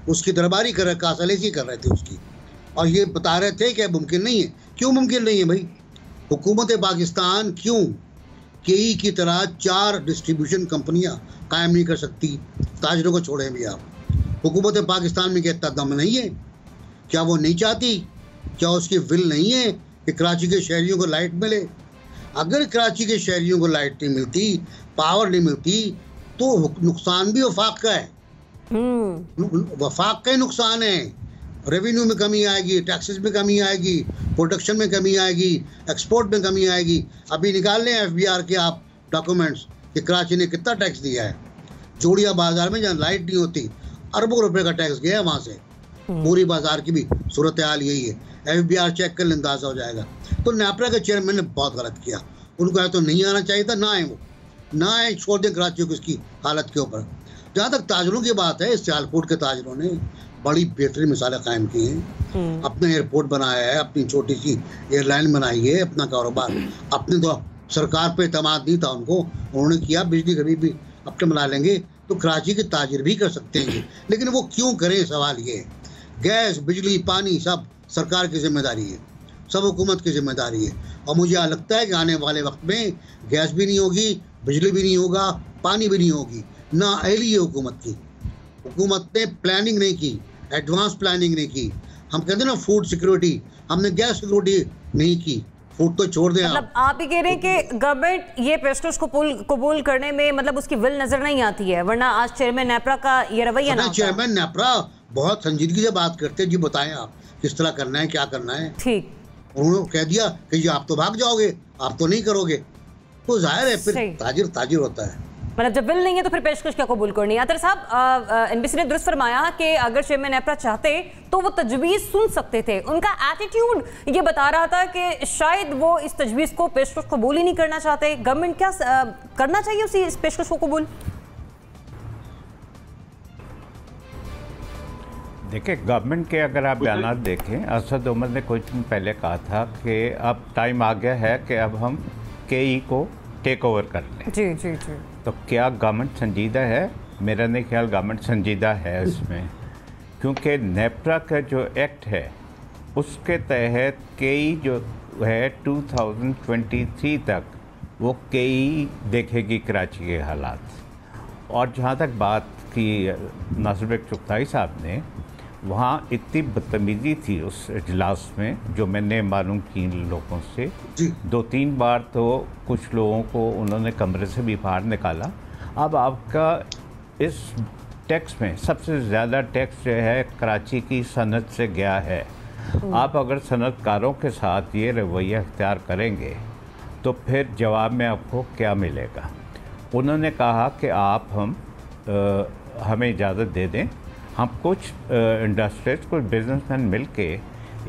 उसकी दरबारी कर रहे, कासालेसी कर रहे थे उसकी, और ये बता रहे थे कि मुमकिन नहीं है। क्यों मुमकिन नहीं है भाई? हुकूमत पाकिस्तान क्यों केई की तरह 4 डिस्ट्रीब्यूशन कंपनियां कायम नहीं कर सकती? ताजरों को छोड़ें भी आप, हुकूमत पाकिस्तान में क्या इतना दम नहीं है? क्या वो नहीं चाहती? क्या उसकी विल नहीं है कि कराची के शहरियों को लाइट मिले? अगर कराची के शहरियों को लाइट नहीं मिलती, पावर नहीं मिलती, तो नुकसान भी वफाक का है। वफाक का ही नुकसान है। रेवेन्यू में कमी आएगी, टैक्सेस में कमी आएगी, प्रोडक्शन में कमी आएगी, एक्सपोर्ट में कमी आएगी। अभी निकाल लें FBR के आप डॉक्यूमेंट्स कि कराची ने कितना टैक्स दिया है। जोड़िया बाजार में जहाँ लाइट नहीं होती, अरबों रुपए का टैक्स गया है वहाँ से। पूरी बाजार की भी सूरत हाल यही है। FBR चेक कर अंदाजा हो जाएगा। तो नेपरा के चेयरमैन ने बहुत गलत किया। उनको या तो नहीं आना चाहिए था, ना आए वो, ना आए, छोड़ दें कराची को इसकी हालत के ऊपर। जहाँ तक ताजरों की बात है, सियालकोट के ताजरों ने बड़ी बेहतरीन मिसालें कायम की हैं। अपना एयरपोर्ट बनाया है, अपनी छोटी सी एयरलाइन बनाई है, अपना कारोबार। अपने तो सरकार पे एतमाद नहीं था उनको, उन्होंने किया। बिजली कभी भी अपने बना लेंगे तो कराची के ताजिर भी कर सकते हैं, लेकिन वो क्यों करें? सवाल ये है। गैस, बिजली, पानी सब सरकार की जिम्मेदारी है, सब हुकूमत की जिम्मेदारी है। और मुझे लगता है कि आने वाले वक्त में गैस भी नहीं होगी, बिजली भी नहीं होगा, पानी भी नहीं होगी। ना अहली है हुकूमत की। हुकूमत ने प्लानिंग नहीं की, एडवांस प्लानिंग नहीं की। हम कहते हैं ना फूड सिक्योरिटी, हमने गैस सिक्योरिटी नहीं की। फूड तो छोड़ दें। मतलब आप ही कह रहे हैं कि गवर्नमेंट ये पेशकश को कबूल करने में मतलब उसकी विल नजर नहीं आती है, वरना आज चेयरमैन नेपरा का ये रवैया ना होता। चेयरमैन नेपरा बहुत संजीदगी से बात करते हैं। जी बताएं आप किस तरह करना है, क्या करना है। ठीक, उन्होंने कह दिया कि जी आप तो भाग जाओगे, आप तो नहीं करोगे, तो जाहिर है फिर ताजिर होता है। मतलब जब बिल नहीं है तो फिर पेशकश क्या कबूल करनी है। अतर साहब, NBC ने दुरुस्त फरमाया कि अगर चेयरमैन नेपरा चाहते तो वो तजवीज़ सुन सकते थे। उनका एटीट्यूड ये बता रहा था कि शायद वो इस तजवीज़ को, पेशकश को कबूल ही नहीं करना चाहते। गवर्नमेंट क्या करना चाहिए उसी इस पेशकश को कबूल? देखिए, गवर्नमेंट के अगर आप बयान देखें, असद उमर ने कुछ दिन पहले कहा था कि अब टाइम आ गया है कि अब हम KE को टेक ओवर कर लें। जी जी जी। तो क्या गवर्नमेंट संजीदा है? मेरा नहीं ख्याल गवर्नमेंट संजीदा है इसमें, क्योंकि नेपरा का जो एक्ट है उसके तहत KE जो है 2023 तक वो KE देखेगी कराची के हालात। और जहाँ तक बात की नासिर चुगताई साहब ने, वहाँ इतनी बदतमीज़ी थी उस इजलास में जो मैंने मालूम की लोगों से। 2-3 बार तो कुछ लोगों को उन्होंने कमरे से भी बाहर निकाला। अब आपका इस टैक्स में सबसे ज़्यादा टैक्स जो है कराची की सनत से गया है। आप अगर सनतकारों के साथ ये रवैया इख्तियार करेंगे तो फिर जवाब में आपको क्या मिलेगा? उन्होंने कहा कि आप हमें इजाज़त दे दें, हम कुछ इंडस्ट्रीज, कुछ बिजनेसमैन मिल के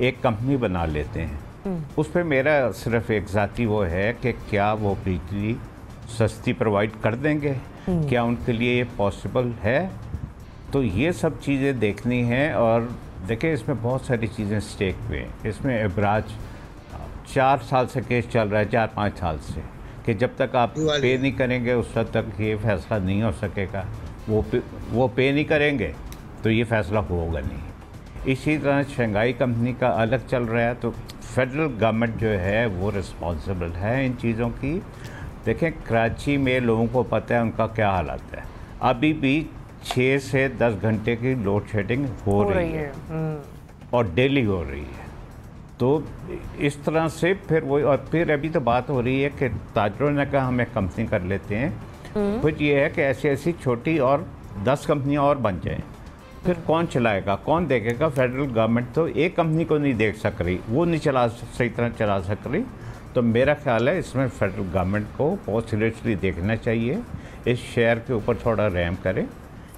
एक कंपनी बना लेते हैं। उस पर मेरा सिर्फ एक ज़ाती वो है कि क्या वो बिजली सस्ती प्रोवाइड कर देंगे, क्या उनके लिए ये पॉसिबल है? तो ये सब चीज़ें देखनी हैं। और देखिए, इसमें बहुत सारी चीज़ें स्टेक पे हैं। इसमें एबराज 4 साल से केस चल रहा है, 4-5 साल से, कि जब तक आप पे नहीं करेंगे उस वक्त तक ये फैसला नहीं हो सकेगा। वो पे नहीं करेंगे तो ये फैसला होगा नहीं। इसी तरह शंघाई कंपनी का अलग चल रहा है। तो फेडरल गवर्नमेंट जो है वो रिस्पॉन्सिबल है इन चीज़ों की। देखें, कराची में लोगों को पता है उनका क्या हालत है। अभी भी 6 से 10 घंटे की लोड शेडिंग हो रही है और डेली हो रही है। तो इस तरह से फिर वो, और फिर अभी तो बात हो रही है कि ताजरों ने कहा हम एक कंपनी कर लेते हैं। फिर ये है कि ऐसी ऐसी छोटी और 10 कंपनियाँ और बन जाएँ, फिर कौन चलाएगा, कौन देखेगा? फेडरल गवर्नमेंट तो एक कंपनी को नहीं देख सक रही, वो नहीं सही तरह चला सक रही। तो मेरा ख्याल है इसमें फेडरल गवर्नमेंट को बहुत सीरियसली देखना चाहिए। इस शेयर के ऊपर थोड़ा रहम करें।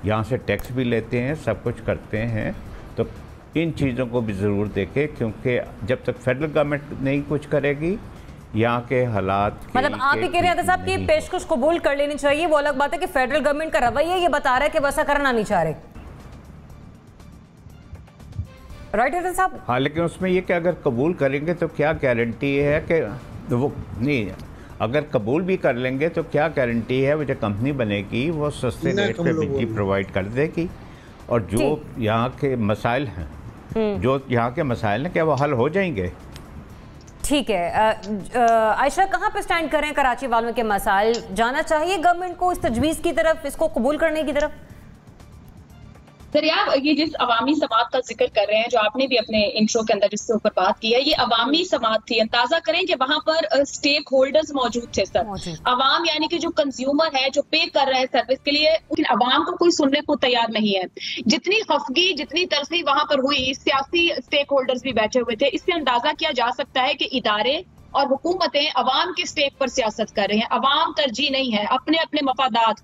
यहाँ से टैक्स भी लेते हैं, सब कुछ करते हैं, तो इन चीज़ों को भी ज़रूर देखें, क्योंकि जब तक फेडरल गवर्नमेंट नहीं कुछ करेगी, यहाँ के हालात मतलब आप ही कह रहे हैं साहब कि पेशकश कबूल कर लेनी चाहिए। वो अलग बात है कि फेडरल गवर्नमेंट का रवैया ये बता रहा है कि वैसा करना नहीं चाह रहे। राइट है साहब? हाँ, लेकिन उसमें ये कि अगर कबूल करेंगे तो क्या गारंटी है कि वो नहीं, अगर कबूल भी कर लेंगे तो क्या गारंटी है वो जो कंपनी बनेगी वो सस्ते रेट पे बिजली प्रोवाइड कर देगी? और जो यहाँ के मसाइल हैं, जो यहाँ के मसाइल हैं, क्या वो हल हो जाएंगे? ठीक है। आयशा, कहाँ पे स्टैंड करें कराची वालों के मसाइल? जाना चाहिए गवर्नमेंट को इस तजवीज़ की तरफ, इसको कबूल करने की तरफ? दरियाब, ये जिस अवामी समात का जिक्र कर रहे हैं, जो आपने भी अपने इंट्रो के अंदर जिसके ऊपर बात की है, ये अवामी समात थी। अंदाजा करें कि वहां पर स्टेक होल्डर्स मौजूद थे सर। अवाम यानी कि जो कंज्यूमर है, जो पे कर रहा है सर्विस के लिए, लेकिन अवाम को कोई सुनने को तैयार नहीं है। जितनी खफगी, जितनी तलखी वहां पर हुई, सियासी स्टेक होल्डर्स भी बैठे हुए थे। इससे अंदाजा किया जा सकता है कि इदारे और हुकूमतें अवाम के स्टेक पर सियासत कर रहे हैं। अवाम तरजीह नहीं है, अपने अपने मफादात।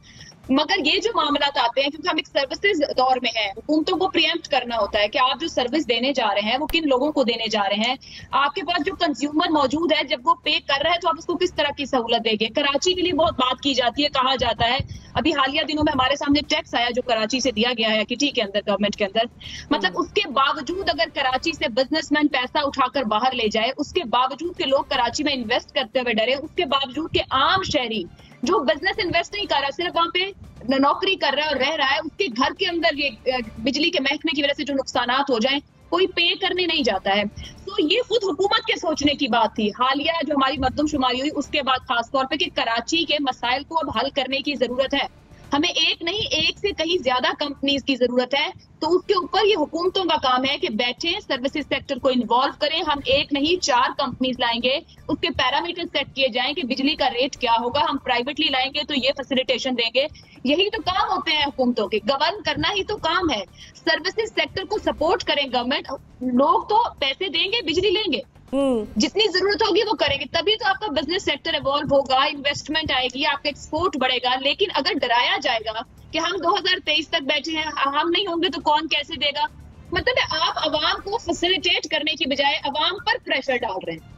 मगर ये जो मामला आते हैं, क्योंकि हम एक सर्विसेज दौर में हैं, हुकूमतों को प्रिएम्प्ट करना होता है कि आप जो सर्विस देने जा रहे हैं वो किन लोगों को देने जा रहे हैं। आपके पास जो कंज्यूमर मौजूद है, जब वो पे कर रहा है तो आप उसको किस तरह की सहूलत देंगे। कराची के लिए बहुत बात की जाती है, कहा जाता है, अभी हालिया दिनों में हमारे सामने टैक्स आया जो कराची से दिया गया है किटी के अंदर, गवर्नमेंट के अंदर। मतलब उसके बावजूद अगर कराची से बिजनेसमैन पैसा उठाकर बाहर ले जाए, उसके बावजूद के लोग कराची में इन्वेस्ट करते हुए डरे, उसके बावजूद के आम शहरी जो बिजनेस इन्वेस्ट नहीं कर रहा, सिर्फ वहां पे नौकरी कर रहा है और रह रहा है, उसके घर के अंदर ये बिजली के महकमे की वजह से जो नुकसानात हो जाएं, कोई पे करने नहीं जाता है। तो ये खुद हुकूमत के सोचने की बात थी। हालिया जो हमारी मरदमशुमारी हुई उसके बाद खासतौर पे कि कराची के मसाइल को अब हल करने की जरूरत है। हमें एक नहीं, एक से कहीं ज्यादा कंपनीज की जरूरत है। तो उसके ऊपर ये हुकूमतों का काम है कि बैठे, सर्विसेज सेक्टर को इन्वॉल्व करें। हम एक नहीं 4 कंपनीज लाएंगे, उसके पैरामीटर सेट किए जाएं कि बिजली का रेट क्या होगा, हम प्राइवेटली लाएंगे तो ये फैसिलिटेशन देंगे। यही तो काम होते हैं हुकूमतों के, गवर्न करना ही तो काम है। सर्विसेज सेक्टर को सपोर्ट करें गवर्नमेंट, लोग तो पैसे देंगे, बिजली लेंगे, जितनी जरूरत होगी वो करेंगे, तभी तो आपका बिजनेस सेक्टर इवॉल्व होगा, इन्वेस्टमेंट आएगी, आपका एक्सपोर्ट बढ़ेगा। लेकिन अगर डराया जाएगा कि हम 2023 तक बैठे हैं, हम नहीं होंगे तो कौन कैसे देगा, मतलब आप अवाम को फैसिलिटेट करने की बजाय अवाम पर प्रेशर डाल रहे हैं।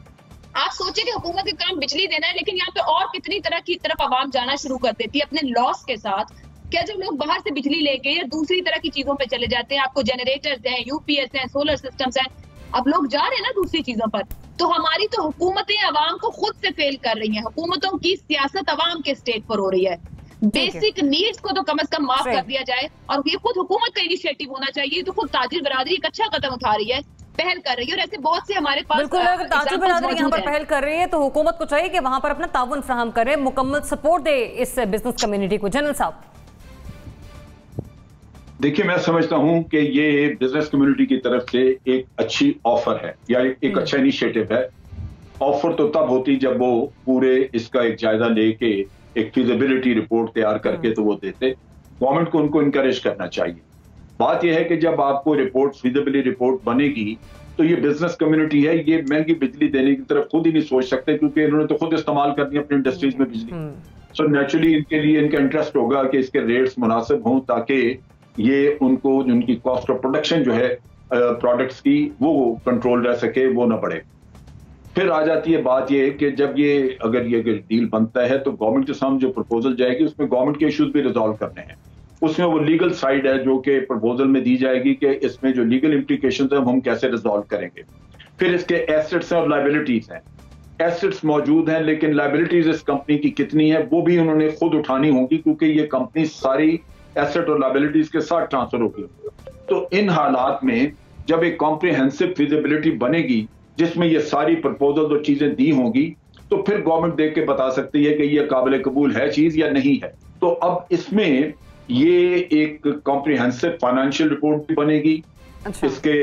आप सोचिए कि हुकूमत का काम बिजली देना है, लेकिन यहाँ पे और कितनी तरह की तरफ अवाम जाना शुरू कर देती है अपने लॉस के साथ। क्या जो लोग बाहर से बिजली लेके या दूसरी तरह की चीजों पे चले जाते हैं, आपको जनरेटर्स हैं, यूपीएस हैं, सोलर सिस्टम्स हैं, अब लोग जा रहे हैं ना दूसरी चीजों पर। तो हमारी तो हुकूमतें अवाम को खुद से फेल कर रही हैं। हुकूमतों की सियासत अवाम के स्टेट पर हो रही है। बेसिक नीड्स को तो कम से कम माफ कर दिया जाए, और ये खुद हुकूमत का इनिशिएटिव होना चाहिए। तो खुद ताजिर बरादरी एक अच्छा कदम उठा रही है, पहल कर रही है, और ऐसे बहुत से हमारे पास बिल्कुल। अगर ताजिर बरादरी यहाँ पर पहल कर रही है तो हुकूमत को चाहिए कि वहां पर अपना ताउन फराहम करे, मुकम्मल सपोर्ट दे इस बिजनेस कम्युनिटी को। जनरल साहब, देखिए, मैं समझता हूं कि ये बिजनेस कम्युनिटी की तरफ से एक अच्छी ऑफर है या एक अच्छा इनिशिएटिव है। ऑफर तो तब होती जब वो पूरे इसका एक जायजा लेके एक फिजिबिलिटी रिपोर्ट तैयार करके तो वो देते। गवर्नमेंट को उनको इनकरेज करना चाहिए। बात यह है कि जब आपको रिपोर्ट, फिजिबिलिटी रिपोर्ट बनेगी, तो ये बिजनेस कम्युनिटी है, ये महंगी बिजली देने की तरफ खुद ही नहीं सोच सकते, क्योंकि इन्होंने तो खुद इस्तेमाल करनी है अपनी इंडस्ट्रीज में बिजली। सो नेचुरली इनके लिए इनका इंटरेस्ट होगा कि इसके रेट्स मुनासिब हों, ताकि ये उनको उनकी कॉस्ट ऑफ प्रोडक्शन जो है प्रोडक्ट्स की वो कंट्रोल रह सके, वो ना बढ़े। फिर आ जाती है बात ये कि जब अगर ये डील बनता है तो गवर्नमेंट के सामने जो प्रपोजल जाएगी उसमें गवर्नमेंट के इश्यूज भी रिजॉल्व करने हैं। उसमें वो लीगल साइड है जो कि प्रपोजल में दी जाएगी कि इसमें जो लीगल इम्प्लीकेशंस हैं हम कैसे रिजॉल्व करेंगे। फिर इसके एसेट्स हैं और लायबिलिटीज हैं। एसेट्स मौजूद हैं, लेकिन लायबिलिटीज इस कंपनी की कितनी है वो भी उन्होंने खुद उठानी होगी, क्योंकि ये कंपनी सारी एसेट और लायबिलिटीज के साथ ट्रांसफर होगी। तो इन हालात में जब एक कॉम्प्रिहेंसिव फिजिबिलिटी बनेगी जिसमें ये सारी प्रपोजल और चीजें दी होंगी, तो फिर गवर्नमेंट देख के बता सकती है कि ये काबिल कबूल है चीज या नहीं है। तो अब इसमें ये एक कॉम्प्रिहेंसिव फाइनेंशियल रिपोर्ट भी बनेगी, इसके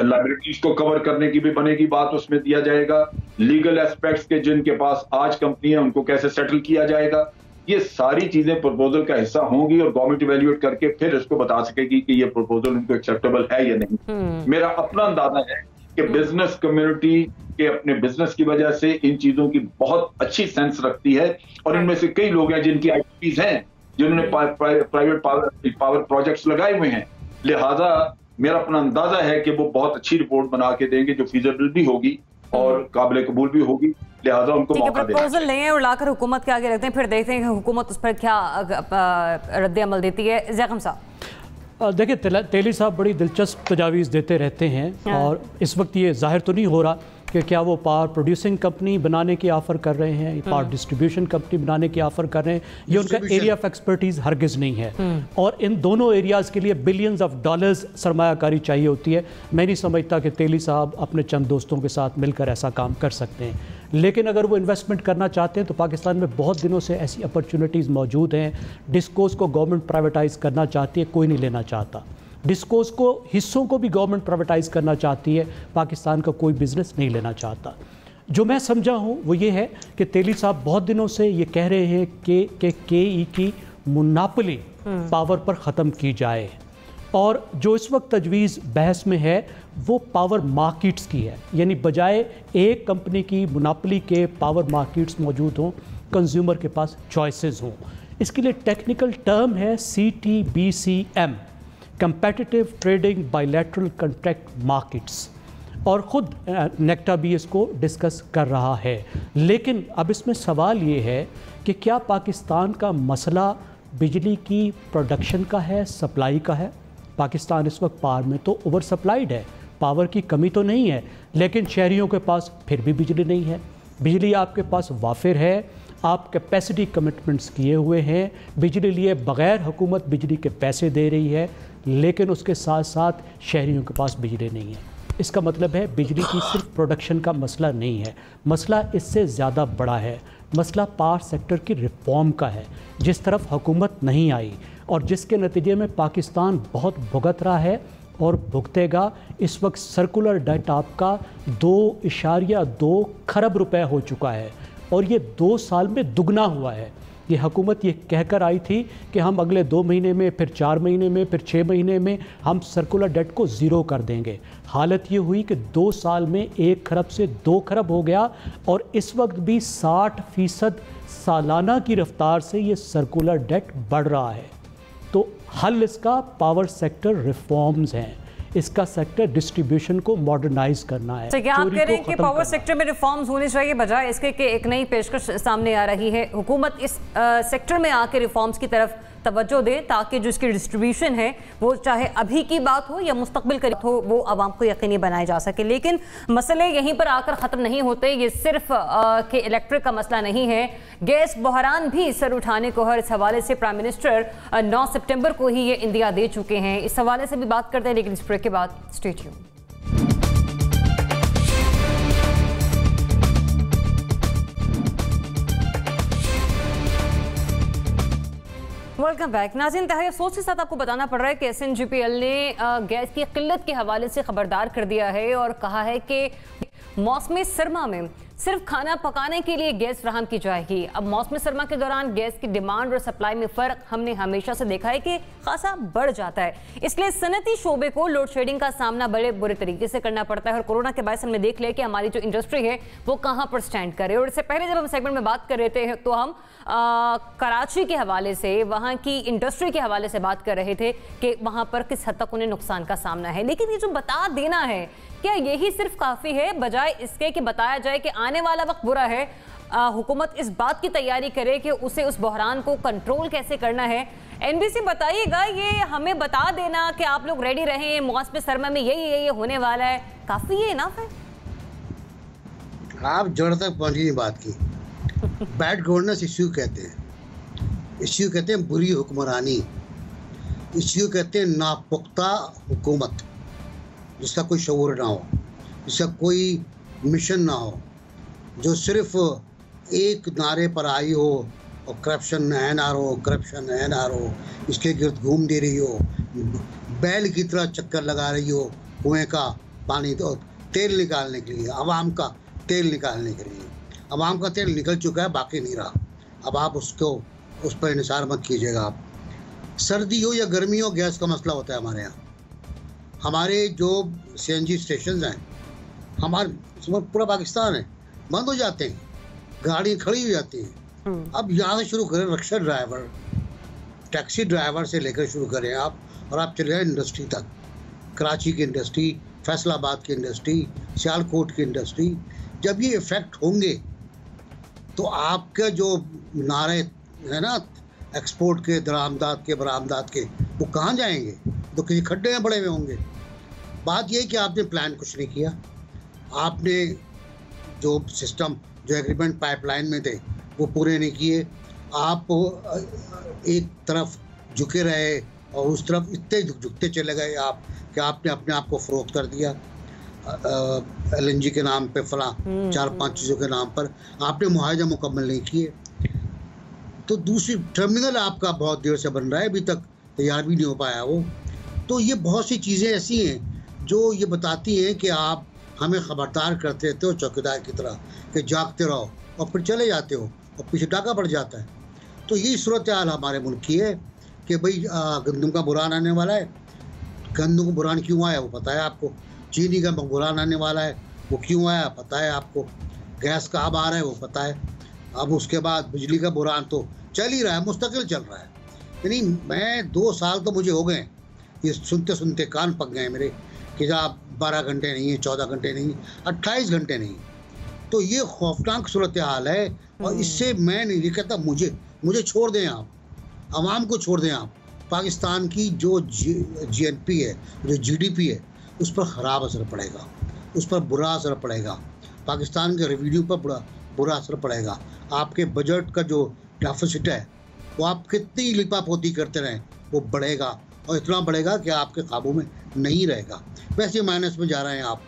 लायबिलिटीज को कवर करने की भी बनेगी बात, उसमें दिया जाएगा लीगल एस्पेक्ट्स के जिनके पास आज कंपनी है उनको कैसे सेटल किया जाएगा। ये सारी चीजें प्रपोजल का हिस्सा होंगी और गवर्नमेंट इवैल्यूएट करके फिर इसको बता सकेगी कि ये प्रपोजल उनको एक्सेप्टेबल है या नहीं। मेरा अपना अंदाजा है कि बिजनेस कम्युनिटी के अपने बिजनेस की वजह से इन चीजों की बहुत अच्छी सेंस रखती है, और इनमें से कई लोग हैं जिनकी आईपीज हैं, जिन्होंने प्राइवेट पावर प्रोजेक्ट्स लगाए हुए हैं। लिहाजा मेरा अपना अंदाजा है कि वो बहुत अच्छी रिपोर्ट बना के देंगे जो फीजिबल भी होगी और काबिल कबूल भी होगी। लिहाजा उनको मौका देना। प्रपोजल लें और लाकर हुकूमत के आगे रखते हैं, फिर देखते हैं कि हुकूमत उस पर क्या रद्द अमल देती है। ज़ैक़म साहब, देखिए, तेली साहब बड़ी दिलचस्प तजावीज़ देते रहते हैं, और इस वक्त ये जाहिर तो नहीं हो रहा कि क्या वो पावर प्रोड्यूसिंग कंपनी बनाने की ऑफ़र कर रहे हैं, पावर डिस्ट्रीब्यूशन कंपनी बनाने की ऑफ़र कर रहे हैं। ये उनका एरिया ऑफ एक्सपर्टीज़ हरगिज़ नहीं है, और इन दोनों एरियाज़ के लिए बिलियंस ऑफ डॉलर्स सरमायाकारी चाहिए होती है। मैं नहीं समझता कि तेली साहब अपने चंद दोस्तों के साथ मिलकर ऐसा काम कर सकते हैं, लेकिन अगर वो इन्वेस्टमेंट करना चाहते हैं तो पाकिस्तान में बहुत दिनों से ऐसी अपॉर्चुनिटीज़ मौजूद हैं। डिस्कोस को गवर्नमेंट प्राइवेटाइज़ करना चाहती है, कोई नहीं लेना चाहता। डिस्कोस को हिस्सों को भी गवर्नमेंट प्राइवेटाइज करना चाहती है, पाकिस्तान का कोई बिजनेस नहीं लेना चाहता। जो मैं समझा हूँ वो ये है कि तेली साहब बहुत दिनों से ये कह रहे हैं कि KE की मोनोपोली पावर पर ख़त्म की जाए, और जो इस वक्त तजवीज़ बहस में है वो पावर मार्केट्स की है, यानी बजाय एक कंपनी की मोनोपोली के पावर मार्केट्स मौजूद हों, कंज्यूमर के पास चॉइसेस हों। इसके लिए टेक्निकल टर्म है CTBCM, competitive trading bilateral contract markets, और ख़ुद नेक्टा भी इसको डिस्कस कर रहा है। लेकिन अब इसमें सवाल ये है कि क्या पाकिस्तान का मसला बिजली की प्रोडक्शन का है, सप्लाई का है? पाकिस्तान इस वक्त पावर में तो ओवर सप्लाइड है, पावर की कमी तो नहीं है, लेकिन शहरियों के पास फिर भी बिजली नहीं है। बिजली आपके पास वाफिर है, आप कैपेसिटी कमिटमेंट्स किए हुए हैं, बिजली लिए बग़ैर हुकूमत बिजली के पैसे दे रही है, लेकिन उसके साथ साथ शहरियों के पास बिजली नहीं है। इसका मतलब है बिजली की सिर्फ प्रोडक्शन का मसला नहीं है, मसला इससे ज़्यादा बड़ा है। मसला पावर सेक्टर की रिफॉर्म का है, जिस तरफ हुकूमत नहीं आई और जिसके नतीजे में पाकिस्तान बहुत भुगत रहा है और भुगतेगा। इस वक्त सर्कुलर डेट आपका 2.2 खरब रुपए हो चुका है और ये 2 साल में दुगना हुआ है। ये हुकूमत ये कहकर आई थी कि हम अगले 2 महीने में, फिर 4 महीने में, फिर 6 महीने में हम सर्कुलर डेट को ज़ीरो कर देंगे। हालत ये हुई कि 2 साल में 1 खरब से 2 खरब हो गया और इस वक्त भी 60% सालाना की रफ्तार से ये सर्कुलर डेट बढ़ रहा है। तो हल इसका पावर सेक्टर रिफॉर्म्स हैं, इसका सेक्टर डिस्ट्रीब्यूशन को मॉडर्नाइज करना है। तो क्या आप कह रहे हैं कि पावर सेक्टर में रिफॉर्म्स होने चाहिए, बजाय इसके कि एक नई पेशकश सामने आ रही है, हुकूमत इस सेक्टर में आके रिफॉर्म्स की तरफ तवज्जो दे ताकि जो इसकी डिस्ट्रीब्यूशन है वो चाहे अभी की बात हो या मुस्तकबिल की हो वो आवाम को यकीनी बनाया जा सके। लेकिन मसले यहीं पर आकर ख़त्म नहीं होते। ये सिर्फ कि इलेक्ट्रिक का मसला नहीं है, गैस बहरान भी सर उठाने को है। इस हवाले से प्राइम मिनिस्टर 9 सितंबर को ही ये इंदिया दे चुके हैं। इस हवाले से भी बात करते हैं, लेकिन इस ब्रेक के बाद स्टे ट्यून्ड। Welcome back. नाज़रीन, इंतहाई अफसोस के साथ आपको बताना पड़ रहा है कि SNGPL ने गैस की किल्लत के हवाले से खबरदार कर दिया है और कहा है कि मौसम सरमा में सिर्फ खाना पकाने के लिए गैस फराहम की जाएगी। अब मौसम सरमा के दौरान गैस की डिमांड और सप्लाई में फ़र्क हमने हमेशा से देखा है कि खासा बढ़ जाता है, इसलिए सनती शोबे को लोड शेडिंग का सामना बड़े बुरे तरीके से करना पड़ता है। और कोरोना के बाद हमने देख लिया कि हमारी जो इंडस्ट्री है वो कहाँ पर स्टैंड करे। और इससे पहले जब हम सेगमेंट में बात कर रहे थे तो हम कराची के हवाले से, वहाँ की इंडस्ट्री के हवाले से बात कर रहे थे कि वहाँ पर किस हद तक उन्हें नुकसान का सामना है। लेकिन ये जो बता देना है, क्या यही सिर्फ काफ़ी है? बजाय इसके कि बताया जाए कि आने वाला वक्त बुरा है, हुकूमत इस बात की तैयारी करे कि उसे उस बहरान को कंट्रोल कैसे करना है। NBC बताइएगा, ये हमें बता देना कि आप लोग रेडी रहें, मौसम सरमा में यही होने वाला है, काफ़ी ये इनफ है? आप जड़ तक पहुंची बात की। बैड गवर्नेंस इश्यू कहते हैं, इश्यू कहते हैं बुरी हुक्मरानी, इश्यू कहते हैं नापुख्ता हुकूमत, जिसका कोई शऊर ना हो, जिसका कोई मिशन ना हो, जो सिर्फ एक नारे पर आई हो और करप्शन NR हो, करप्शन NR हो, इसके गिर्द घूम दे रही हो, बैल की तरह चक्कर लगा रही हो कुएं का पानी तो तेल निकालने के लिए, आवाम का तेल निकालने के लिए। आवाम का तेल निकल चुका है, बाकी नहीं रहा। अब आप उस पर इंसार मत कीजिएगा। आप सर्दी हो या गर्मी हो, गैस का मसला होता है हमारे यहाँ। हमारे जो CNG स्टेशन हैं, हमारे पूरा पाकिस्तान है, बंद हो जाते हैं, गाड़ी खड़ी हो जाती हैं। अब यहाँ से शुरू करें, रिक्शा ड्राइवर, टैक्सी ड्राइवर से लेकर शुरू करें आप, और आप चले जाए इंडस्ट्री तक, कराची की इंडस्ट्री, फैसलाबाद की इंडस्ट्री, सियालकोट की इंडस्ट्री। जब ये इफ़ेक्ट होंगे तो आपके जो नारे है ना एक्सपोर्ट के, दरामदात के, बरामदात के, वो कहाँ जाएंगे? तो किसी खड्डे में पड़े हुए होंगे। बात ये है कि आपने प्लान कुछ नहीं किया, आपने जो सिस्टम, जो एग्रीमेंट पाइपलाइन में थे वो पूरे नहीं किए। आप एक तरफ झुके रहे और उस तरफ इतने झुकते चले गए आप कि आपने अपने आप को फरोख्त कर दिया। LNG के नाम पे, फला 4-5 चीज़ों के नाम पर आपने मुआवजा मुकम्मल नहीं किए। तो दूसरी टर्मिनल आपका बहुत देर से बन रहा है, अभी तक तैयार भी नहीं हो पाया वो। तो ये बहुत सी चीज़ें ऐसी हैं जो ये बताती हैं कि आप हमें खबरदार करते रहते हो चौकीदार की तरह कि जागते रहो, और फिर चले जाते हो और पीछे डाका पड़ जाता है। तो यही सूरत हाल हमारे मुल्क की है कि भाई गंदम का बुरान आने वाला है। गंदम का बुरान क्यों आया वो पता है आपको, चीनी का बुरान आने वाला है वो क्यों आया पता है आपको, गैस का अब आ रहा है वो पता है, अब उसके बाद बिजली का बुरान तो चल ही रहा है, मुस्तकिल चल रहा है। यानी मैं 2 साल तो मुझे हो गए ये सुनते सुनते कान पक गए मेरे कि आप 12 घंटे नहीं है, 14 घंटे नहीं, 28 घंटे नहीं। तो ये खौफनाक सूरत हाल है, और इससे मैं नहीं कहता मुझे छोड़ दें आप, आवाम को छोड़ दें आप। पाकिस्तान की जो GNP है, जो GDP है, उस पर ख़राब असर पड़ेगा, उस पर बुरा असर पड़ेगा, पाकिस्तान के रेवेन्यू पर बुरा असर पड़ेगा। आपके बजट का जो डेफिसिट है वो आप कितनी लिपापोती करते रहें वो बढ़ेगा, और इतना बढ़ेगा कि आपके काबू में नहीं रहेगा। वैसे माइनस में जा रहे हैं आप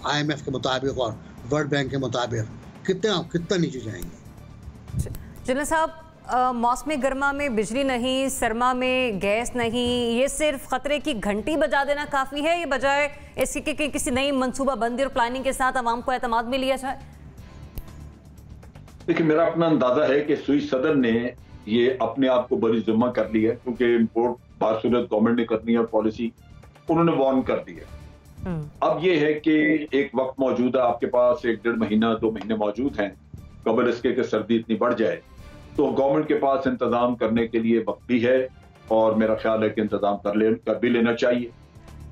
IMF के मुताबिक और वर्ल्ड बैंक के मुताबिक, कितना नीचे जाएंगे। जनरल साहब, मौसमी गर्मा में बिजली नहीं, सरमा में गैस नहीं, ये सिर्फ खतरे की घंटी बजा देना काफ़ी है, ये बजाय इसके कि किसी नई मनसूबाबंदी और प्लानिंग के साथ आवाम को एतमाद में लिया जाए? देखिए, मेरा अपना अंदाजा है कि स्विस सदर ने ये अपने आप को बड़ी जिम्मा कर ली है, क्योंकि इम्पोर्ट बासूरत गवर्नमेंट ने करनी है पॉलिसी, उन्होंने वार्न कर दी है। अब ये है कि एक वक्त मौजूद है आपके पास, 1-1.5 महीना 2 महीने मौजूद हैं कबल इसके कि सर्दी इतनी बढ़ जाए, तो गवर्नमेंट के पास इंतजाम करने के लिए वक्त भी है, और मेरा ख्याल है कि इंतजाम कर भी लेना चाहिए।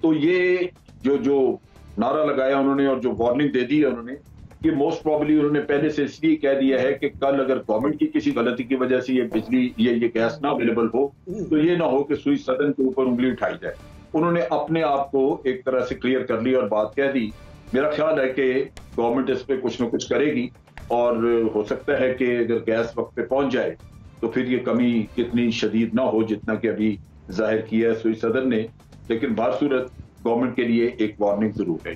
तो ये जो नारा लगाया उन्होंने और जो वार्निंग दे दी है उन्होंने, ये मोस्ट प्रॉब्ली उन्होंने पहले से इसलिए कह दिया है कि कल अगर गवर्नमेंट की किसी गलती की वजह से ये बिजली ये गैस ना अवेलेबल हो, तो ये ना हो कि स्विस सदन के ऊपर उंगली उठाई जाए। उन्होंने अपने आप को एक तरह से क्लियर कर ली और बात कह दी। मेरा ख्याल है कि गवर्नमेंट इस पे कुछ ना कुछ करेगी, और हो सकता है कि अगर गैस वक्त पे पहुंच जाए तो फिर ये कमी इतनी शदीद ना हो जितना कि अभी जाहिर किया है स्विस सदर ने, लेकिन बासूरत गवर्नमेंट के लिए एक वार्निंग जरूर है।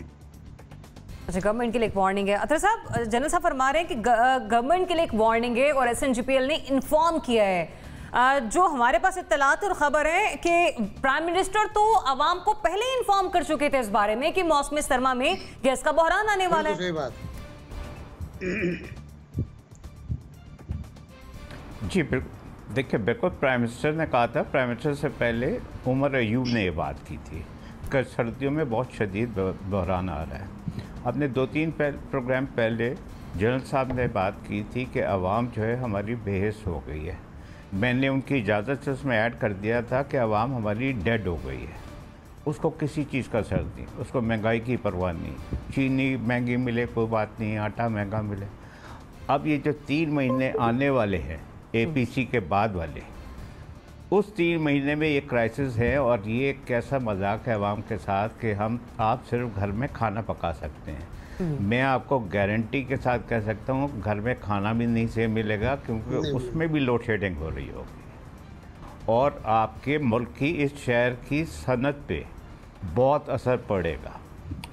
अच्छा, गवर्नमेंट के लिए एक वार्निंग है। अतर साहब, जनरल साहब फरमा रहे हैं कि गवर्नमेंट के लिए एक वार्निंग है और SNGPL ने इन्फॉर्म किया है। जो हमारे पास इत्तलात और खबर है कि प्राइम मिनिस्टर तो आवाम को पहले ही इन्फॉर्म कर चुके थे इस बारे में कि मौसम सरमा में गैस का बहरान आने वाला है। सही बात। जी बिल्कुल, देखिए बिल्कुल प्राइम मिनिस्टर ने कहा था। प्राइम मिनिस्टर से पहले उमर अयूब ने ये बात की थी कि सर्दियों में बहुत शदीद बहरान आ रहा है। अपने 2-3 प्रोग्राम पहले जनरल साहब ने बात की थी कि आवाम जो है हमारी बेहिस हो गई है। मैंने उनकी इजाज़त से उसमें ऐड कर दिया था कि आवाम हमारी डेड हो गई है, उसको किसी चीज़ का असर नहीं, उसको महंगाई की परवाह नहीं, चीनी महंगी मिले कोई बात नहीं, आटा महंगा मिले। अब ये जो 3 महीने आने वाले हैं APC के बाद वाले, उस 3 महीने में ये क्राइसिस है, और ये एक कैसा मजाक है आवाम के साथ कि आप सिर्फ घर में खाना पका सकते हैं। मैं आपको गारंटी के साथ कह सकता हूँ घर में खाना भी नहीं से मिलेगा, क्योंकि उसमें भी लोड शेडिंग हो रही होगी, और आपके मुल्क की इस शहर की सनत पे बहुत असर पड़ेगा।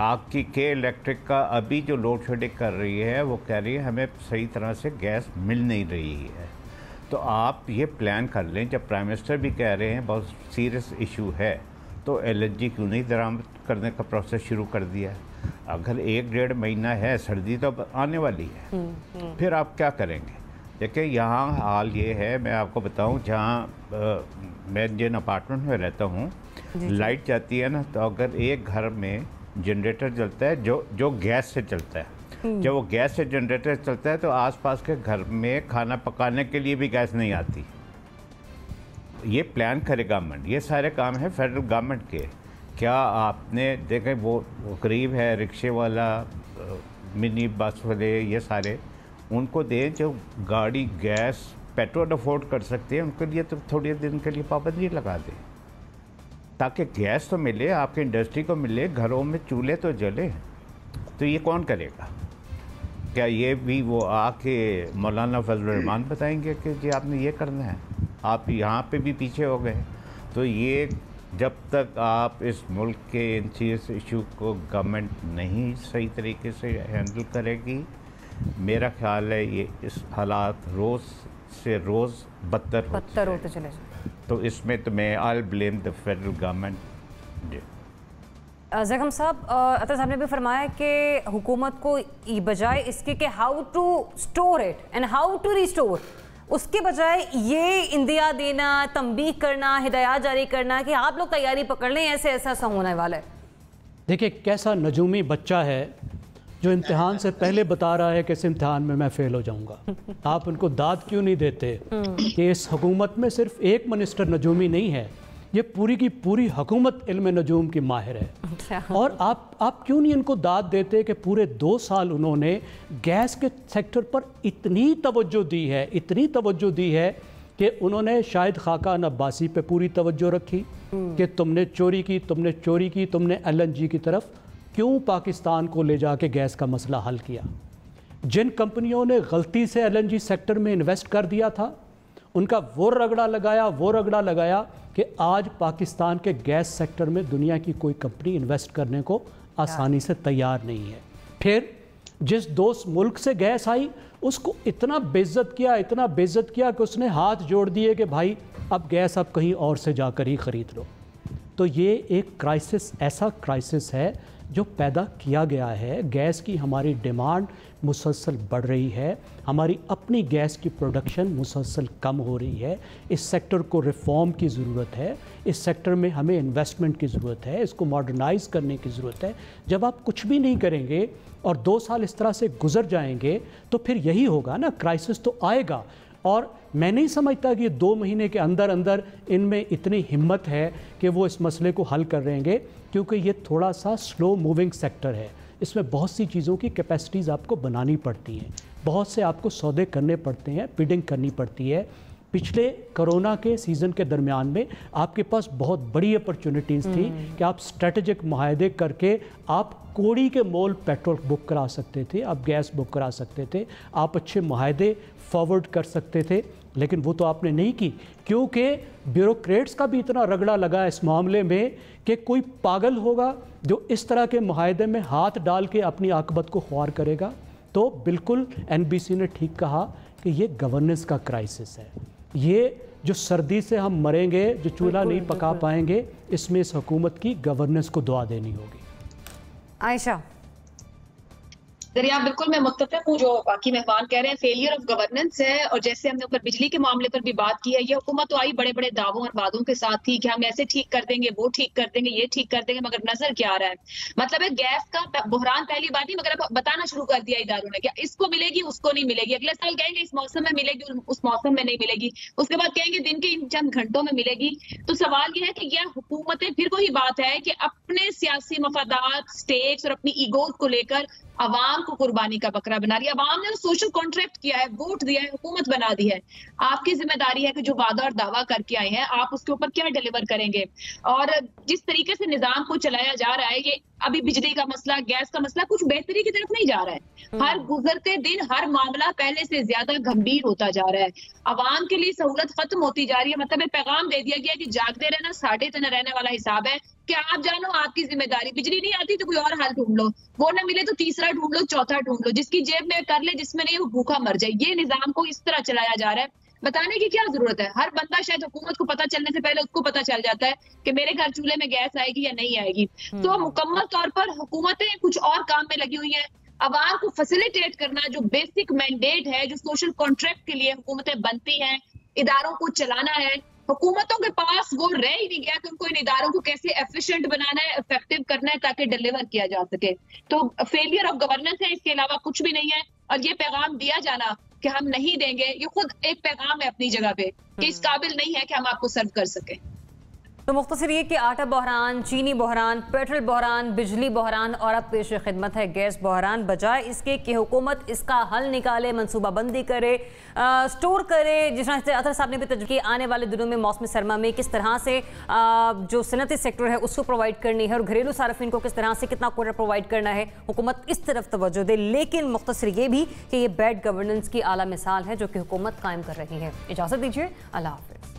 आपकी के इलेक्ट्रिक का अभी जो लोड शेडिंग कर रही है वो कह रही है हमें सही तरह से गैस मिल नहीं रही है। तो आप ये प्लान कर लें, जब प्राइम मिनिस्टर भी कह रहे हैं बहुत सीरियस इशू है, तो LNG क्यों नहीं दरामद करने का प्रोसेस शुरू कर दिया है? अगर 1-1.5 महीना है, सर्दी तो आने वाली है, फिर आप क्या करेंगे? देखिए यहाँ हाल ये है, मैं आपको बताऊं, जहाँ मैं जिन अपार्टमेंट में रहता हूँ, लाइट जाती है ना, तो अगर एक घर में जनरेटर चलता है जो गैस से चलता है, जब वो गैस से जनरेटर चलता है तो आसपास के घर में खाना पकाने के लिए भी गैस नहीं आती। ये प्लान करे गवर्नमेंट, ये सारे काम है फेडरल गवर्नमेंट के। क्या आपने देखे वो गरीब है, रिक्शे वाला, मिनी बस वाले, ये सारे उनको दें जो गाड़ी गैस पेट्रोल अफोर्ड कर सकते हैं, उनके लिए तो थोड़ी दिन के लिए पाबंदी लगा दें, ताकि गैस तो मिले, आपके इंडस्ट्री को मिले, घरों में चूल्हे तो जले। तो ये कौन करेगा? क्या ये भी वो आके मौलाना फजल रहमान बताएंगे कि जी आपने ये करना है? आप यहाँ पे भी पीछे हो गए। तो ये जब तक आप इस मुल्क के इन सीरियस इशू को गवर्नमेंट नहीं सही तरीके से हैंडल करेगी, मेरा ख्याल है ये इस हालात रोज़ से रोज़ बदतर होते चले जाए। तो इसमें तो मैं I blame the federal government जगम साहब, अतर साहब ने भी फरमाया कि हुकूमत को बजाय इसके कि how to store it and how to restore, उसके बजाय ये इंदिया देना, तंबीह करना, हिदायत जारी करना कि आप लोग तैयारी पकड़ लें, ऐसे ऐसा होने वाला है। देखिए कैसा नजूमी बच्चा है जो इम्तिहान से पहले बता रहा है कि इस इम्तिहान में मैं फ़ेल हो जाऊंगा। आप उनको दाद क्यों नहीं देते कि इस हुकूमत में सिर्फ एक मिनिस्टर नजूमी नहीं है, ये पूरी की पूरी हुकूमत इल्म नजूम की माहिर है। और आप क्यों नहीं इनको दाद देते कि पूरे 2 साल उन्होंने गैस के सेक्टर पर इतनी तवज्जो दी है, इतनी तवज्जो दी है कि उन्होंने शायद खाकान अब्बासी पे पूरी तवज्जो रखी कि तुमने चोरी की, तुमने LNG की तरफ क्यों पाकिस्तान को ले जाके गैस का मसला हल किया। जिन कंपनियों ने गलती से LNG सेक्टर में इन्वेस्ट कर दिया था, उनका वो रगड़ा लगाया कि आज पाकिस्तान के गैस सेक्टर में दुनिया की कोई कंपनी इन्वेस्ट करने को आसानी से तैयार नहीं है। फिर जिस दोस्त मुल्क से गैस आई उसको इतना बेइज्जत किया कि उसने हाथ जोड़ दिए कि भाई अब गैस आप कहीं और से जाकर ही ख़रीद लो। तो ये एक क्राइसिस, ऐसा क्राइसिस है जो पैदा किया गया है। गैस की हमारी डिमांड मुसलसल बढ़ रही है, हमारी अपनी गैस की प्रोडक्शन मुसलसल कम हो रही है। इस सेक्टर को रिफॉर्म की ज़रूरत है, इस सेक्टर में हमें इन्वेस्टमेंट की ज़रूरत है, इसको मॉडर्नाइज़ करने की ज़रूरत है। जब आप कुछ भी नहीं करेंगे और 2 साल इस तरह से गुजर जाएंगे तो फिर यही होगा ना, क्राइसिस तो आएगा। और मैं नहीं समझता कि 2 महीने के अंदर अंदर इनमें इतनी हिम्मत है कि वो इस मसले को हल कर लेंगे, क्योंकि ये थोड़ा सा स्लो मूविंग सेक्टर है। इसमें बहुत सी चीज़ों की कैपेसिटीज़ आपको बनानी पड़ती हैं, बहुत से आपको सौदे करने पड़ते हैं, बिडिंग करनी पड़ती है। पिछले कोरोना के सीज़न के दरमियान में आपके पास बहुत बड़ी अपॉर्चुनिटीज़ थी कि आप स्ट्रेटेजिक मुआहदे करके आप कोड़ी के मोल पेट्रोल बुक करा सकते थे, आप गैस बुक करा सकते थे, आप अच्छे मुआहदे फॉरवर्ड कर सकते थे, लेकिन वो तो आपने नहीं की, क्योंकि ब्यूरोक्रेट्स का भी इतना रगड़ा लगा इस मामले में कि कोई पागल होगा जो इस तरह के मुआहदे में हाथ डाल के अपनी आकबत को ख्वार करेगा। तो बिल्कुल NBC ने ठीक कहा कि ये गवर्नेंस का क्राइसिस है। ये जो सर्दी से हम मरेंगे, जो चूल्हा नहीं पका पाएंगे, इसमें इस हुकूमत की गवर्नेंस को दुआ देनी होगी। आयशा, दरिया बिल्कुल मैं मुत्तफिक हूँ जो बाकी मेहमान कह रहे हैं, फेलियर ऑफ गवर्नेंस है। और जैसे हमने ऊपर बिजली के मामले पर भी बात की है, ये हुकूमत तो आई बड़े बड़े दावों और वादों के साथ थी कि हम ऐसे ठीक कर देंगे, वो ठीक कर देंगे, ये ठीक कर देंगे, मगर नजर क्या आ रहा है? मतलब है गैस का बुहरान पहली बात नहीं, मगर अब बताना शुरू कर दिया इदारों ने, क्या इसको मिलेगी उसको नहीं मिलेगी। अगले साल कहेंगे इस मौसम में मिलेगी, उस मौसम में नहीं मिलेगी, उसके बाद कहेंगे दिन के इन चंद घंटों में मिलेगी। तो सवाल यह है कि यह हुकूमतें, फिर वही बात है कि अपने सियासी मफादात, स्टेक्स और अपनी ईगोज को लेकर अवाम को कुर्बानी का बकरा बना रही है। अवाम ने सोशल कॉन्ट्रैक्ट किया है, वोट दिया है, हुकूमत बना दी है। आपकी जिम्मेदारी है कि जो वादा और दावा करके आए हैं आप उसके ऊपर क्या डिलीवर करेंगे। और जिस तरीके से निजाम को चलाया जा रहा है, ये अभी बिजली का मसला, गैस का मसला कुछ बेहतरी की तरफ नहीं जा रहा है। हर गुजरते दिन हर मामला पहले से ज्यादा गंभीर होता जा रहा है। अवाम के लिए सहूलत खत्म होती जा रही है। मतलब पैगाम दे दिया गया कि जागते रहना, साढ़े तन रहने वाला हिसाब है कि आप जानो आपकी जिम्मेदारी, बिजली नहीं आती तो कोई और हल ढूंढ लो, वो न मिले तो तीसरा ढूंढ लो, चौथा ढूंढ लो, जिसकी जेब में कर ले, जिसमें नहीं वो भूखा मर जाए। ये निजाम को इस तरह चलाया जा रहा है। बताने की क्या जरूरत है? हर बंदा शायद हुकूमत को पता चलने से पहले उसको पता चल जाता है कि मेरे घर चूल्हे में गैस आएगी या नहीं आएगी। तो मुकम्मल तौर पर हुकूमतें कुछ और काम में लगी हुई हैं। अवाम को फैसिलिटेट करना जो बेसिक मैंडेट है, जो सोशल कॉन्ट्रैक्ट के लिए हुकूमतें बनती हैं, इदारों को चलाना है, हुकूमतों के पास वो रह ही नहीं गया कि उनको इन इदारों को कैसे एफिशिएंट बनाना है, इफेक्टिव करना है ताकि डिलीवर किया जा सके। तो फेलियर ऑफ गवर्नेंस है, इसके अलावा कुछ भी नहीं है। और ये पैगाम दिया जाना कि हम नहीं देंगे, ये खुद एक पैगाम है अपनी जगह पे कि इस काबिल नहीं है कि हम आपको सर्व कर सकें। तो मुख्तसर ये कि आटा बहरान, चीनी बहरान, पेट्रोल बहरान, बिजली बहरान और अब पेश खिदमत है गैस बहरान। बजाय इसके कि हुकूमत इसका हल निकाले, मनसूबाबंदी करे, स्टोर करे, जिस तरह से अतर साहब ने भी तजवीज़ की, आने वाले दिनों में मौसम सरमा में किस तरह से जो सनती सेक्टर है उसको प्रोवाइड करनी है और घरेलू सार्फिन को किस तरह से कितना कोटा प्रोवाइड करना है, हुकूमत इस तरफ तवज्जो दे। लेकिन मुख्तसर ये भी कि ये बैड गवर्नेंस की आला मिसाल है जो कि हुकूमत कायम कर रही है। इजाज़त दीजिए, अल्लाह हाफ़िज़।